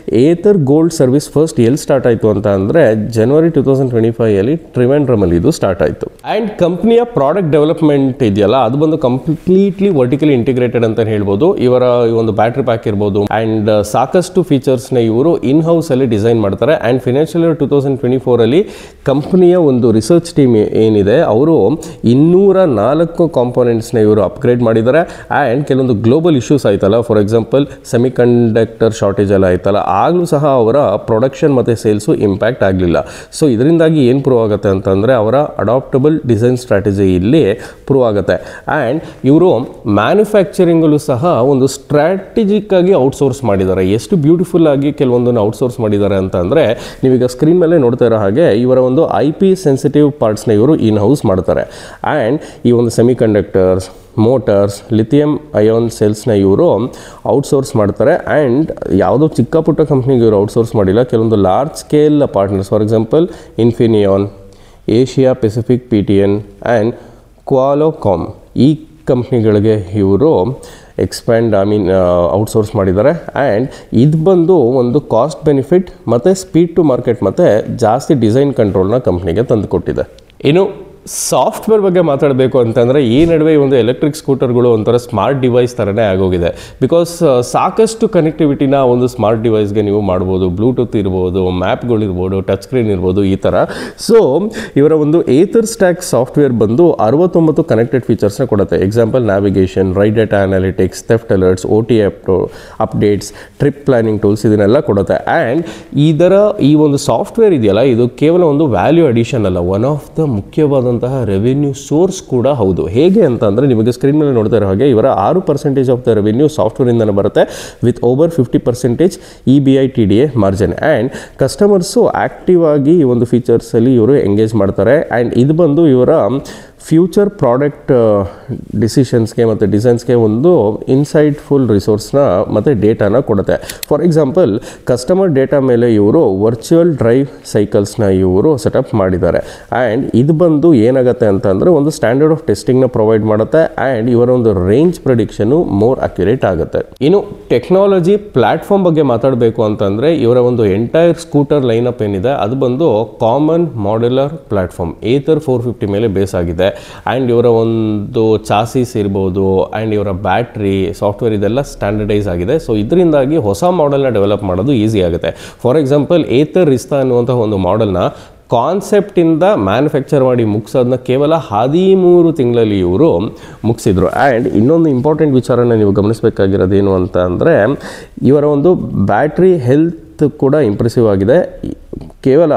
A: Ather gold service first ಎಲ್ಲಿ ಸ್ಟಾರ್ಟ್ ಆಯಿತು ಅಂತ ಅಂದರೆ January 2025ಅಲ್ಲಿ ಟ್ರಿವೆಂಡ್ರಮಲ್ಲಿ ಇದು ಸ್ಟಾರ್ಟ್ ಆಯಿತು. ಆ್ಯಂಡ್ ಕಂಪ್ನಿಯ ಪ್ರಾಡಕ್ಟ್ ಡೆವಲಪ್ಮೆಂಟ್ ಇದೆಯಲ್ಲ, ಅದು ಬಂದು ಕಂಪ್ಲೀಟ್ಲಿ ವರ್ಟಿಕಲಿ ಇಂಟಿಗ್ರೇಟೆಡ್ ಅಂತ ಹೇಳ್ಬೋದು. ಇವರ ಒಂದು ಬ್ಯಾಟ್ರಿ ಪ್ಯಾಕ್ ಇರ್ಬೋದು ಆ್ಯಂಡ್ ಸಾಕಷ್ಟು ಫೀಚರ್ಸ್ನ ಇವರು ಇನ್ ಹೌಸಲ್ಲಿ ಡಿಸೈನ್ ಮಾಡ್ತಾರೆ. ಆ್ಯಂಡ್ ಫಿನಾನ್ಷಿಯಲ್ 2024ಅಲ್ಲಿ ಕಂಪ್ನಿಯ ಒಂದು ರಿಸರ್ಚ್ ಟೀಮ್ ಏನಿದೆ ಅವರು 204 ಕಾಂಪೋನೆಂಟ್ಸ್ನ ಇವರು ಅಪ್ಗ್ರೇಡ್ ಮಾಡಿದ್ದಾರೆ. ಆ್ಯಂಡ್ ಕೆಲವೊಂದು ಗ್ಲೋಬಲ್ ಇಶ್ಯೂಸ್ ಆಯ್ತಲ್ಲ, ಫಾರ್ ಎಕ್ಸಾಂಪಲ್ ಸೆಮಿಕಂಡಕ್ಟರ್ ಶಾರ್ಟೇಜ್ ಎಲ್ಲ ಆಯ್ತಲ್ಲ, ಆಗಲೂ ಸಹ ಅವರ ಪ್ರೊಡಕ್ಷನ್ ಮತ್ತು ಸೇಲ್ಸು ಇಂಪ್ಯಾಕ್ಟ್ ಆಗಲಿಲ್ಲ. ಸೊ ಇದರಿಂದಾಗಿ ಏನು ಪ್ರೂವ್ ಆಗುತ್ತೆ ಅಂತಂದರೆ ಅವರ ಅಡಾಪ್ಟಬಲ್ ಡಿಸೈನ್ ಸ್ಟ್ರಾಟಜಿ ಇಲ್ಲಿ ಪ್ರೂವ್ ಆಗುತ್ತೆ. ಆ್ಯಂಡ್ ಇವರು ಮ್ಯಾನುಫ್ಯಾಕ್ಚರಿಂಗಲ್ಲೂ ಸಹ ಒಂದು ಸ್ಟ್ರಾಟಜಿಕ್ ಆಗಿ ಔಟ್ಸೋರ್ಸ್ ಮಾಡಿದ್ದಾರೆ. ಎಷ್ಟು ಬ್ಯೂಟಿಫುಲ್ ಆಗಿ ಕೆಲವೊಂದನ್ನು ಔಟ್ಸೋರ್ಸ್ ಮಾಡಿದ್ದಾರೆ ಅಂತ ಅಂದರೆ, ನೀವೀಗ ಸ್ಕ್ರೀನ್ ಮೇಲೆ ನೋಡ್ತಾ ಇರೋ ಹಾಗೆ ಇವರ ಒಂದು IP ಸೆನ್ಸಿಟಿವ್ ಪಾರ್ಟ್ಸ್ನ ಇವರು ಇನ್ ಹೌಸ್ ಮಾಡ್ತಾರೆ. ಆ್ಯಂಡ್ ಈ ಒಂದು ಸೆಮಿಕಂಡಕ್ಟರ್ಸ್, ಮೋಟರ್ಸ್, ಲಿಥಿಯಂ ಅಯಾನ್ ಸೆಲ್ಸ್ನ ಇವರು ಔಟ್ಸೋರ್ಸ್ ಮಾಡ್ತಾರೆ. ಆ್ಯಂಡ್ ಯಾವುದೋ ಚಿಕ್ಕ ಪುಟ್ಟ ಕಂಪ್ನಿಗೆ ಇವರು ಔಟ್ಸೋರ್ಸ್ ಮಾಡಿಲ್ಲ. ಕೆಲವೊಂದು large scale partners, for example Infineon, Asia Pacific PTN and Qualcomm, ಈ ಕಂಪ್ನಿಗಳಿಗೆ ಇವರು ಔಟ್ಸೋರ್ಸ್ ಮಾಡಿದ್ದಾರೆ. ಆ್ಯಂಡ್ ಇದು ಬಂದು ಒಂದು ಕಾಸ್ಟ್ ಬೆನಿಫಿಟ್ ಮತ್ತು ಸ್ಪೀಡ್ ಟು ಮಾರ್ಕೆಟ್ ಮತ್ತು ಜಾಸ್ತಿ ಡಿಸೈನ್ ಕಂಟ್ರೋಲ್ನ ಕಂಪ್ನಿಗೆ ತಂದು ಕೊಟ್ಟಿದೆ. ಇನ್ನು ಸಾಫ್ಟ್ವೇರ್ ಬಗ್ಗೆ ಮಾತಾಡಬೇಕು ಅಂತಂದರೆ, ಈ ನಡುವೆ ಈ ಒಂದು ಎಲೆಕ್ಟ್ರಿಕ್ ಸ್ಕೂಟರ್ಗಳು ಒಂಥರ ಸ್ಮಾರ್ಟ್ ಡಿವೈಸ್ ಥರನೇ ಆಗೋಗಿದೆ. ಬಿಕಾಸ್ ಸಾಕಷ್ಟು ಕನೆಕ್ಟಿವಿಟಿನ ಒಂದು ಸ್ಮಾರ್ಟ್ ಡಿವೈಸ್ಗೆ ನೀವು ಮಾಡ್ಬೋದು. ಬ್ಲೂಟೂತ್ ಇರ್ಬೋದು, ಮ್ಯಾಪ್ಗಳಿರ್ಬೋದು, ಟಚ್ ಸ್ಕ್ರೀನ್ ಇರ್ಬೋದು, ಈ ಥರ. ಸೊ ಇವರ ಒಂದು ಏತರ್ ಸ್ಟ್ಯಾಕ್ ಸಾಫ್ಟ್ವೇರ್ ಬಂದು 69 ಕನೆಕ್ಟೆಡ್ ಫೀಚರ್ಸ್ನ ಕೊಡುತ್ತೆ. Example navigation, ride data analytics, theft alerts, OTA updates, trip planning tools, ಇದನ್ನೆಲ್ಲ ಕೊಡುತ್ತೆ. ಆ್ಯಂಡ್ ಇದರ ಈ ಒಂದು ಸಾಫ್ಟ್ವೇರ್ ಇದೆಯಲ್ಲ, ಇದು ಕೇವಲ ಒಂದು ವ್ಯಾಲ್ಯೂ ಅಡಿಷನ್ ಅಲ್ಲ, ಒನ್ ಆಫ್ ದ ಮುಖ್ಯವಾದ ರೆವೆನ್ಯೂ ಸೋರ್ಸ್ ಕೂಡ ಹೌದು. ಹೇಗೆ ಅಂತಂದರೆ, ನಿಮಗೆ ಸ್ಕ್ರೀನ್ ಮೇಲೆ ನೋಡ್ತಾ ಇರೋ ಹಾಗೆ ಇವರ 6% ಆಫ್ ದ ರೆವೆನ್ಯೂ ಸಾಫ್ಟ್ವೇರಿಂದನೇ ಬರುತ್ತೆ, with over 50% EBITDA margin. And customers active ಆಗಿ ಈ ಒಂದು ಫೀಚರ್ಸಲ್ಲಿ ಇವರು ಎಂಗೇಜ್ ಮಾಡ್ತಾರೆ. ಆ್ಯಂಡ್ ಇದು ಬಂದು ಇವರ ಫ್ಯೂಚರ್ ಪ್ರಾಡಕ್ಟ್ ಡಿಸಿಷನ್ಸ್ಗೆ ಮತ್ತು ಡಿಸೈನ್ಸ್ಗೆ ಒಂದು ಇನ್ಸೈಟ್ಫುಲ್ ರಿಸೋರ್ಸ್ನ ಮತ್ತು ಡೇಟಾನ ಕೊಡುತ್ತೆ. ಫಾರ್ ಎಕ್ಸಾಂಪಲ್, ಕಸ್ಟಮರ್ ಡೇಟಾ ಮೇಲೆ ಇವರು ವರ್ಚುವಲ್ ಡ್ರೈವ್ ಸೈಕಲ್ಸ್ನ ಇವರು ಸೆಟಪ್ ಮಾಡಿದ್ದಾರೆ. ಆ್ಯಂಡ್ ಇದು ಬಂದು ಏನಾಗುತ್ತೆ ಅಂತಂದರೆ ಒಂದು ಸ್ಟ್ಯಾಂಡರ್ಡ್ ಆಫ್ ಟೆಸ್ಟಿಂಗ್ನ ಪ್ರೊವೈಡ್ ಮಾಡುತ್ತೆ ಆ್ಯಂಡ್ ಇವರ ಒಂದು ರೇಂಜ್ ಪ್ರಿಡಿಕ್ಷನು ಮೋರ್ ಅಕ್ಯುರೇಟ್ ಆಗುತ್ತೆ. ಇನ್ನು ಟೆಕ್ನಾಲಜಿ ಪ್ಲ್ಯಾಟ್ಫಾರ್ಮ್ ಬಗ್ಗೆ ಮಾತಾಡಬೇಕು ಅಂತಂದರೆ ಇವರ ಒಂದು ಎಂಟೈರ್ ಸ್ಕೂಟರ್ ಲೈನಪ್ ಏನಿದೆ ಅದು ಬಂದು ಕಾಮನ್ ಮಾಡ್ಯುಲರ್ ಪ್ಲ್ಯಾಟ್ಫಾರ್ಮ್ ಏತರ್ 450 ಮೇಲೆ ಬೇಸ್ ಆಗಿದೆ. ಆ್ಯಂಡ್ ಇವರ ಒಂದು ಚಾಸಿಸ್ ಇರ್ಬೋದು ಆ್ಯಂಡ್ ಇವರ ಬ್ಯಾಟ್ರಿ ಸಾಫ್ಟ್ವೇರ್ ಇದೆಲ್ಲ ಸ್ಟ್ಯಾಂಡರ್ಡೈಸ್ ಆಗಿದೆ. ಸೊ ಇದರಿಂದಾಗಿ ಹೊಸ ಮಾಡೆಲ್ನ ಡೆವಲಪ್ ಮಾಡೋದು ಈಸಿ ಆಗುತ್ತೆ. ಫಾರ್ ಎಕ್ಸಾಂಪಲ್, ಏತರ್ ರಿಸ್ತಾ ಅನ್ನುವಂಥ ಒಂದು ಮಾಡೆಲ್ನ ಕಾನ್ಸೆಪ್ಟಿಂದ ಮ್ಯಾನುಫ್ಯಾಕ್ಚರ್ ಮಾಡಿ ಮುಗಿಸೋದನ್ನ ಕೇವಲ 13 ತಿಂಗಳಲ್ಲಿ ಇವರು ಮುಗಿಸಿದ್ರು. ಆ್ಯಂಡ್ ಇನ್ನೊಂದು ಇಂಪಾರ್ಟೆಂಟ್ ವಿಚಾರನ ನೀವು ಗಮನಿಸಬೇಕಾಗಿರೋದೇನು ಅಂತ ಅಂದರೆ ಇವರ ಒಂದು ಬ್ಯಾಟ್ರಿ ಹೆಲ್ತ್ ಕೂಡ ಇಂಪ್ರೆಸಿವ್ ಆಗಿದೆ. ಕೇವಲ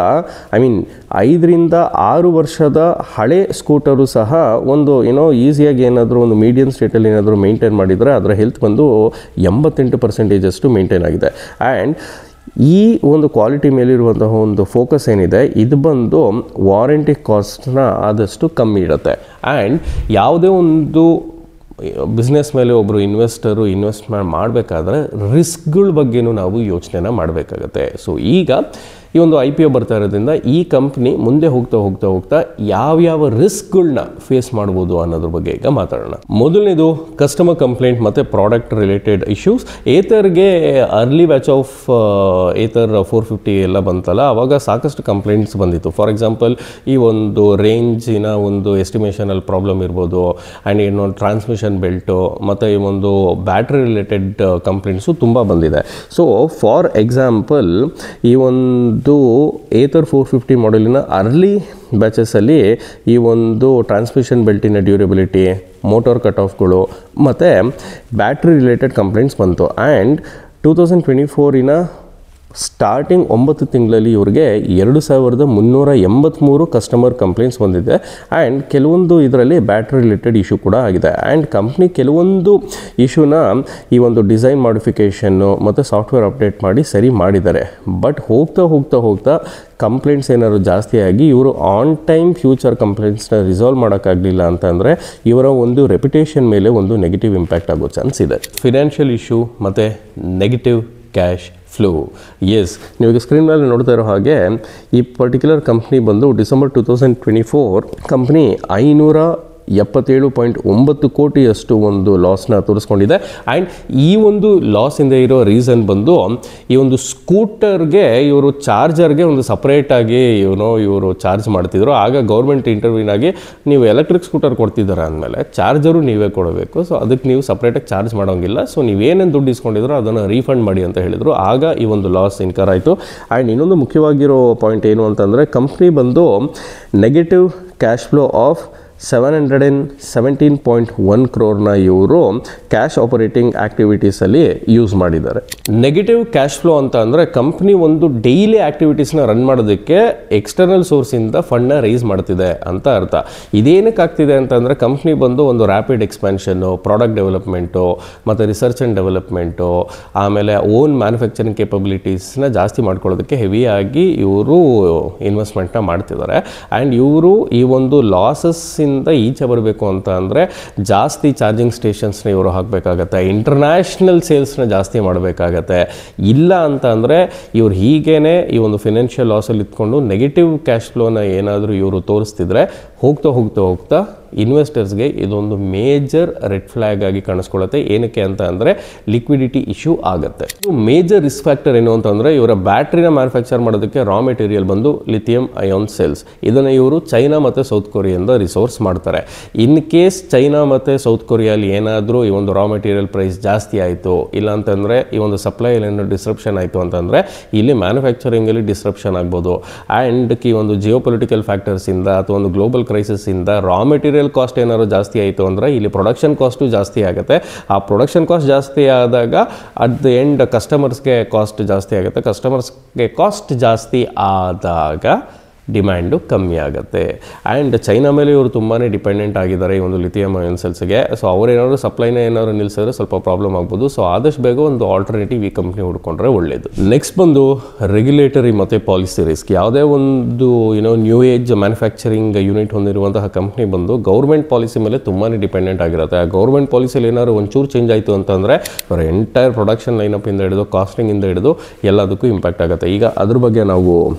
A: 5 ರಿಂದ 6 ವರ್ಷದ ಹಳೆ ಸ್ಕೂಟರು ಸಹ ಒಂದು ಈಸಿಯಾಗಿ ಏನಾದರೂ ಒಂದು ಮೀಡಿಯಂ ಸ್ಟೇಟಲ್ಲಿ ಏನಾದರೂ ಮೇಂಟೈನ್ ಮಾಡಿದರೆ ಅದರ ಹೆಲ್ತ್ ಬಂದು 88% ಮೇಂಟೈನ್ ಆಗಿದೆ. ಆ್ಯಂಡ್ ಈ ಒಂದು ಕ್ವಾಲಿಟಿ ಮೇಲಿರುವಂತಹ ಒಂದು ಫೋಕಸ್ ಏನಿದೆ ಇದು ಬಂದು ವಾರಂಟಿ ಕಾಸ್ಟ್ನ ಆದಷ್ಟು ಕಮ್ಮಿ ಇರುತ್ತೆ. ಆ್ಯಂಡ್ ಯಾವುದೇ ಒಂದು ಬಿಸ್ನೆಸ್ ಮೇಲೆ ಒಬ್ಬರು ಇನ್ವೆಸ್ಟರು ಇನ್ವೆಸ್ಟ್ಮೆಂಟ್ ಮಾಡಬೇಕಾದ್ರೆ ರಿಸ್ಕ್ಗಳ ಬಗ್ಗೆನೂ ನಾವು ಯೋಚನೆನ ಮಾಡಬೇಕಾಗತ್ತೆ. ಸೊ ಈಗ ಈ ಒಂದು IPO ಬರ್ತಾ ಇರೋದ್ರಿಂದ ಈ ಕಂಪ್ನಿ ಮುಂದೆ ಹೋಗ್ತಾ ಯಾವ್ಯಾವ ರಿಸ್ಕ್ಗಳನ್ನ ಫೇಸ್ ಮಾಡ್ಬೋದು ಅನ್ನೋದ್ರ ಬಗ್ಗೆ ಈಗ ಮಾತಾಡೋಣ. ಮೊದಲನೇದು ಕಸ್ಟಮರ್ ಕಂಪ್ಲೇಂಟ್ ಮತ್ತು ಪ್ರಾಡಕ್ಟ್ ರಿಲೇಟೆಡ್ ಇಶ್ಯೂಸ್. ಏತರ್ಗೆ ಅರ್ಲಿ ಬ್ಯಾಚ್ ಆಫ್ ಏತರ್ 450 ಎಲ್ಲ ಬಂತಲ್ಲ, ಆವಾಗ ಸಾಕಷ್ಟು ಕಂಪ್ಲೇಂಟ್ಸ್ ಬಂದಿತ್ತು. ಫಾರ್ ಎಕ್ಸಾಂಪಲ್, ಈ ಒಂದು ರೇಂಜಿನ ಒಂದು ಎಸ್ಟಿಮೇಷನಲ್ಲಿ ಪ್ರಾಬ್ಲಮ್ ಇರ್ಬೋದು ಆ್ಯಂಡ್ ಇನ್ನೊಂದು ಟ್ರಾನ್ಸ್ಮಿಷನ್ ಬೆಲ್ಟು ಮತ್ತು ಈ ಒಂದು ಬ್ಯಾಟ್ರಿ ರಿಲೇಟೆಡ್ ಕಂಪ್ಲೇಂಟ್ಸು ತುಂಬ ಬಂದಿದೆ. ಸೊ ಫಾರ್ ಎಕ್ಸಾಂಪಲ್, ಈ ಒಂದು ಏತರ್ 450 ಮಾಡೆಲಿನ ಅರ್ಲಿ ಬ್ಯಾಚಸ್ಸಲ್ಲಿ ಈ ಒಂದು ಟ್ರಾನ್ಸ್ಮಿಷನ್ ಬೆಲ್ಟಿನ ಡ್ಯೂರಬಿಲಿಟಿ, ಮೋಟಾರ್ ಕಟ್ ಆಫ್ಗಳು ಮತ್ತು ಬ್ಯಾಟ್ರಿ ರಿಲೇಟೆಡ್ ಕಂಪ್ಲೇಂಟ್ಸ್ ಬಂತು. ಆ್ಯಂಡ್ 2024 ಸ್ಟಾರ್ಟಿಂಗ್ 9 ತಿಂಗಳಲ್ಲಿ ಇವ್ರಿಗೆ 2383 ಕಸ್ಟಮರ್ ಕಂಪ್ಲೇಂಟ್ಸ್ ಬಂದಿದೆ. ಆ್ಯಂಡ್ ಕೆಲವೊಂದು ಇದರಲ್ಲಿ ಬ್ಯಾಟ್ರಿ ರಿಲೇಟೆಡ್ ಇಶ್ಯೂ ಕೂಡ ಆಗಿದೆ. ಆ್ಯಂಡ್ ಕಂಪ್ನಿ ಕೆಲವೊಂದು ಇಶ್ಯೂನ ಈ ಒಂದು ಡಿಸೈನ್ ಮಾಡಿಫಿಕೇಷನ್ನು ಮತ್ತು ಸಾಫ್ಟ್ವೇರ್ ಅಪ್ಡೇಟ್ ಮಾಡಿ ಸರಿ ಮಾಡಿದ್ದಾರೆ. ಬಟ್ ಹೋಗ್ತಾ ಕಂಪ್ಲೇಂಟ್ಸ್ ಏನಾದ್ರು ಜಾಸ್ತಿ ಆಗಿ ಇವರು ಆನ್ ಟೈಮ್ ಫ್ಯೂಚರ್ ಕಂಪ್ಲೇಂಟ್ಸ್ನ ರಿಸಾಲ್ವ್ ಮಾಡೋಕ್ಕಾಗಲಿಲ್ಲ ಅಂತಂದರೆ ಇವರ ಒಂದು ರೆಪ್ಯುಟೇಷನ್ ಮೇಲೆ ಒಂದು ನೆಗೆಟಿವ್ ಇಂಪ್ಯಾಕ್ಟ್ ಆಗೋ ಚಾನ್ಸ್ ಇದೆ. ಫಿನಾನ್ಷಿಯಲ್ ಇಶ್ಯೂ ಮತ್ತು ನೆಗೆಟಿವ್ ಕ್ಯಾಶ್ ಫ್ಲೋ. ಎಸ್, ನೀವು ಸ್ಕ್ರೀನ್ ಮೇಲೆ ನೋಡ್ತಾ ಇರೋ ಹಾಗೆ ಈ ಪರ್ಟಿಕ್ಯುಲರ್ ಕಂಪ್ನಿ ಬಂದು ಡಿಸೆಂಬರ್ 2024 ಕಂಪ್ನಿ 577.9 ಕೋಟಿಯಷ್ಟು ಒಂದು ಲಾಸ್ನ ತೋರಿಸ್ಕೊಂಡಿದೆ. ಆ್ಯಂಡ್ ಈ ಒಂದು ಲಾಸಿಂದ ಇರೋ ರೀಸನ್ ಬಂದು ಈ ಒಂದು ಸ್ಕೂಟರ್ಗೆ ಇವರು ಚಾರ್ಜರ್ಗೆ ಒಂದು ಸಪ್ರೇಟಾಗಿ ಇವರು ಚಾರ್ಜ್ ಮಾಡ್ತಿದ್ರು. ಆಗ ಗೌರ್ಮೆಂಟ್ ಇಂಟರ್ವ್ಯೂನಾಗಿ ನೀವು ಎಲೆಕ್ಟ್ರಿಕ್ ಸ್ಕೂಟರ್ ಕೊಡ್ತಿದ್ದಾರೆ ಅಂದಮೇಲೆ ಚಾರ್ಜರು ನೀವೇ ಕೊಡಬೇಕು. ಸೊ ಅದಕ್ಕೆ ನೀವು ಸಪ್ರೇಟಾಗಿ ಚಾರ್ಜ್ ಮಾಡೋಂಗಿಲ್ಲ. ಸೊ ನೀವೇನೇನು ದುಡ್ಡು ಇಸ್ಕೊಂಡಿದ್ರು ಅದನ್ನು ರೀಫಂಡ್ ಮಾಡಿ ಅಂತ ಹೇಳಿದರು. ಆಗ ಈ ಒಂದು ಲಾಸ್ ಇನ್ಕರ್ ಆಯಿತು. ಆ್ಯಂಡ್ ಇನ್ನೊಂದು ಮುಖ್ಯವಾಗಿರೋ ಪಾಯಿಂಟ್ ಏನು ಅಂತಂದರೆ ಕಂಪ್ನಿ ಬಂದು negative cash flow of 717.1 crore ಇವರು ಕ್ಯಾಶ್ ಆಪರೇಟಿಂಗ್ ಆ್ಯಕ್ಟಿವಿಟೀಸಲ್ಲಿ ಯೂಸ್ ಮಾಡಿದ್ದಾರೆ. ನೆಗೆಟಿವ್ ಕ್ಯಾಶ್ ಫ್ಲೋ ಅಂತ ಅಂದರೆ ಕಂಪ್ನಿ ಒಂದು ಡೈಲಿ ಆ್ಯಕ್ಟಿವಿಟೀಸ್ನ ರನ್ ಮಾಡೋದಕ್ಕೆ ಎಕ್ಸ್ಟರ್ನಲ್ ಸೋರ್ಸಿಂದ ಫಂಡ್ನ ರೈಸ್ ಮಾಡ್ತಿದೆ ಅಂತ ಅರ್ಥ. ಇದೇನಕ್ಕೆ ಆಗ್ತಿದೆ ಅಂತಂದರೆ ಕಂಪ್ನಿ ಬಂದು ಒಂದು ರ್ಯಾಪಿಡ್ ಎಕ್ಸ್ಪ್ಯಾನ್ಷನ್ನು, ಪ್ರಾಡಕ್ಟ್ ಡೆವಲಪ್ಮೆಂಟು ಮತ್ತು ರಿಸರ್ಚ್ ಆ್ಯಂಡ್ ಡೆವಲಪ್ಮೆಂಟು, ಆಮೇಲೆ ಓನ್ ಮ್ಯಾನುಫ್ಯಾಕ್ಚರಿಂಗ್ ಕೇಪಬಿಲಿಟೀಸ್ನ ಜಾಸ್ತಿ ಮಾಡ್ಕೊಳ್ಳೋದಕ್ಕೆ ಹೆವಿಯಾಗಿ ಇವರು ಇನ್ವೆಸ್ಟ್ಮೆಂಟ್ನ ಮಾಡ್ತಿದ್ದಾರೆ. ಆ್ಯಂಡ್ ಇವರು ಈ ಒಂದು ಲಾಸಸ್ ಈಚೆ ಬರಬೇಕು ಅಂತ ಅಂದರೆ ಜಾಸ್ತಿ ಚಾರ್ಜಿಂಗ್ ಸ್ಟೇಷನ್ಸ್ನ ಇವರು ಹಾಕಬೇಕಾಗತ್ತೆ, ಇಂಟರ್ನ್ಯಾಷನಲ್ ಸೇಲ್ಸ್ನ ಜಾಸ್ತಿ ಮಾಡಬೇಕಾಗತ್ತೆ. ಇಲ್ಲ ಅಂತ ಅಂದರೆ ಇವ್ರು ಹೀಗೇನೆ ಈ ಒಂದು ಫಿನಾನ್ಷಿಯಲ್ ಲಾಸಲ್ಲಿ ಇಟ್ಕೊಂಡು ನೆಗೆಟಿವ್ ಕ್ಯಾಶ್ ಫ್ಲೋನ ಏನಾದರೂ ಇವರು ತೋರಿಸ್ತಿದ್ರೆ ಹೋಗ್ತಾ ಇನ್ವೆಸ್ಟರ್ಸ್ಗೆ ಇದೊಂದು ಮೇಜರ್ ರೆಡ್ ಫ್ಲ್ಯಾಗ್ ಆಗಿ ಕಾಣಿಸ್ಕೊಳ್ಳುತ್ತೆ. ಏನಕ್ಕೆ ಅಂತ ಅಂದರೆ ಲಿಕ್ವಿಡಿಟಿ ಇಶ್ಯೂ ಆಗುತ್ತೆ. ಮೇಜರ್ ರಿಸ್ಕ್ ಫ್ಯಾಕ್ಟರ್ ಏನು ಅಂತಂದರೆ ಇವರ ಬ್ಯಾಟ್ರಿನ ಮ್ಯಾನುಫ್ಯಾಕ್ಚರ್ ಮಾಡೋದಕ್ಕೆ ರಾ ಮೆಟೀರಿಯಲ್ ಬಂದು ಲಿಥಿಯಂ ಅಯಾನ್ ಸೆಲ್ಸ್. ಇದನ್ನು ಇವರು ಚೈನಾ ಮತ್ತು ಸೌತ್ ಕೊರಿಯಿಂದ ರಿಸೋರ್ಸ್ ಮಾಡ್ತಾರೆ. ಇನ್ ಕೇಸ್ ಚೈನಾ ಮತ್ತು ಸೌತ್ ಕೊರಿಯಲ್ಲಿ ಏನಾದರೂ ಈ ಒಂದು ರಾ ಮೆಟೀರಿಯಲ್ ಪ್ರೈಸ್ ಜಾಸ್ತಿ ಆಯಿತು, ಇಲ್ಲ ಅಂತಂದರೆ ಈ ಒಂದು ಸಪ್ಲೈಯಲ್ಲಿ ಏನೋ ಡಿಸ್ರಪ್ಷನ್ ಆಯಿತು ಅಂತಂದರೆ ಇಲ್ಲಿ ಮ್ಯಾನುಫ್ಯಾಕ್ಚರಿಂಗಲ್ಲಿ ಡಿಸ್ರಪ್ಷನ್ ಆಗ್ಬೋದು. ಆ್ಯಂಡ್ ಈ ಒಂದು ಜಿಯೋ ಪೊಲಿಟಿಕಲ್ ಫ್ಯಾಕ್ಟರ್ಸಿಂದ ಅಥವಾ ಒಂದು ಗ್ಲೋಬಲ್ ಕ್ರೈಸಿಸಿಂದ ರಾ ಮೆಟೀರಿಯಲ್ ಕಾಸ್ಟ್ ಏನಾದ್ರು ಜಾಸ್ತಿ ಆಯಿತು ಅಂದರೆ ಇಲ್ಲಿ ಪ್ರೊಡಕ್ಷನ್ ಕಾಸ್ಟು ಜಾಸ್ತಿ ಆಗುತ್ತೆ. ಆ ಪ್ರೊಡಕ್ಷನ್ ಕಾಸ್ಟ್ ಜಾಸ್ತಿ ಆದಾಗ ಅಟ್ ದ ಎಂಡ್ ಕಸ್ಟಮರ್ಸ್ಗೆ ಕಾಸ್ಟ್ ಜಾಸ್ತಿ ಆಗುತ್ತೆ. ಕಸ್ಟಮರ್ಸ್ಗೆ ಕಾಸ್ಟ್ ಜಾಸ್ತಿ ಆದಾಗ ಡಿಮ್ಯಾಂಡು ಕಮ್ಮಿ ಆಗುತ್ತೆ. ಆ್ಯಂಡ್ ಚೈನಾ ಮೇಲೆ ಇವರು ತುಂಬಾ ಡಿಪೆಂಡೆಂಟ್ ಆಗಿದ್ದಾರೆ ಈ ಒಂದು ಲಿಥಿಯಂ ಅಯಾನ್ ಸೆಲ್ಸ್ಗೆ. ಸೊ ಅವರೇನಾದ್ರು ಸಪ್ಲೈನ ಏನಾದ್ರು ನಿಲ್ಲಿಸಿದ್ರೆ ಸ್ವಲ್ಪ ಪ್ರಾಬ್ಲಮ್ ಆಗ್ಬೋದು. ಸೊ ಆದಷ್ಟು ಬೇಗ ಒಂದು ಆಲ್ಟರ್ನೇಟಿವ್ ಈ ಕಂಪ್ನಿ ಹುಡ್ಕೊಂಡ್ರೆ ಒಳ್ಳೆಯದು. ನೆಕ್ಸ್ಟ್ ಬಂದು ರೆಗ್ಯುಲೇಟರಿ ಮತ್ತು ಪಾಲಿಸಿ ರಿಸ್ಕ್. ಯಾವುದೇ ಒಂದು ನ್ಯೂ ಏಜ್ ಮ್ಯಾನುಫ್ಯಾಕ್ಚರಿಂಗ್ ಯೂನಿಟ್ ಹೊಂದಿರುವಂತಹ ಕಂಪ್ನಿ ಬಂದು ಗೌರ್ಮೆಂಟ್ ಪಾಲಿಸಿ ಮೇಲೆ ತುಂಬಾ ಡಿಪೆಂಡೆಂಟ್ ಆಗಿರುತ್ತೆ. ಆ ಗೌರ್ಮೆಂಟ್ ಪಾಲಿಸಿಯಲ್ಲಿ ಏನಾದ್ರು ಒಂಚೂರು ಚೇಂಜ್ ಆಯಿತು ಅಂತಂದರೆ ಅವರ ಎಂಟೈರ್ ಪ್ರೊಡಕ್ಷನ್ ಲೈನಪ್ಪಿಂದ ಹಿಡಿದು ಕಾಸ್ಟಿಂಗಿಂದ ಹಿಡಿದು ಎಲ್ಲದಕ್ಕೂ ಇಂಪ್ಯಾಕ್ಟ್ ಆಗುತ್ತೆ. ಈಗ ಅದ್ರ ಬಗ್ಗೆ ನಾವು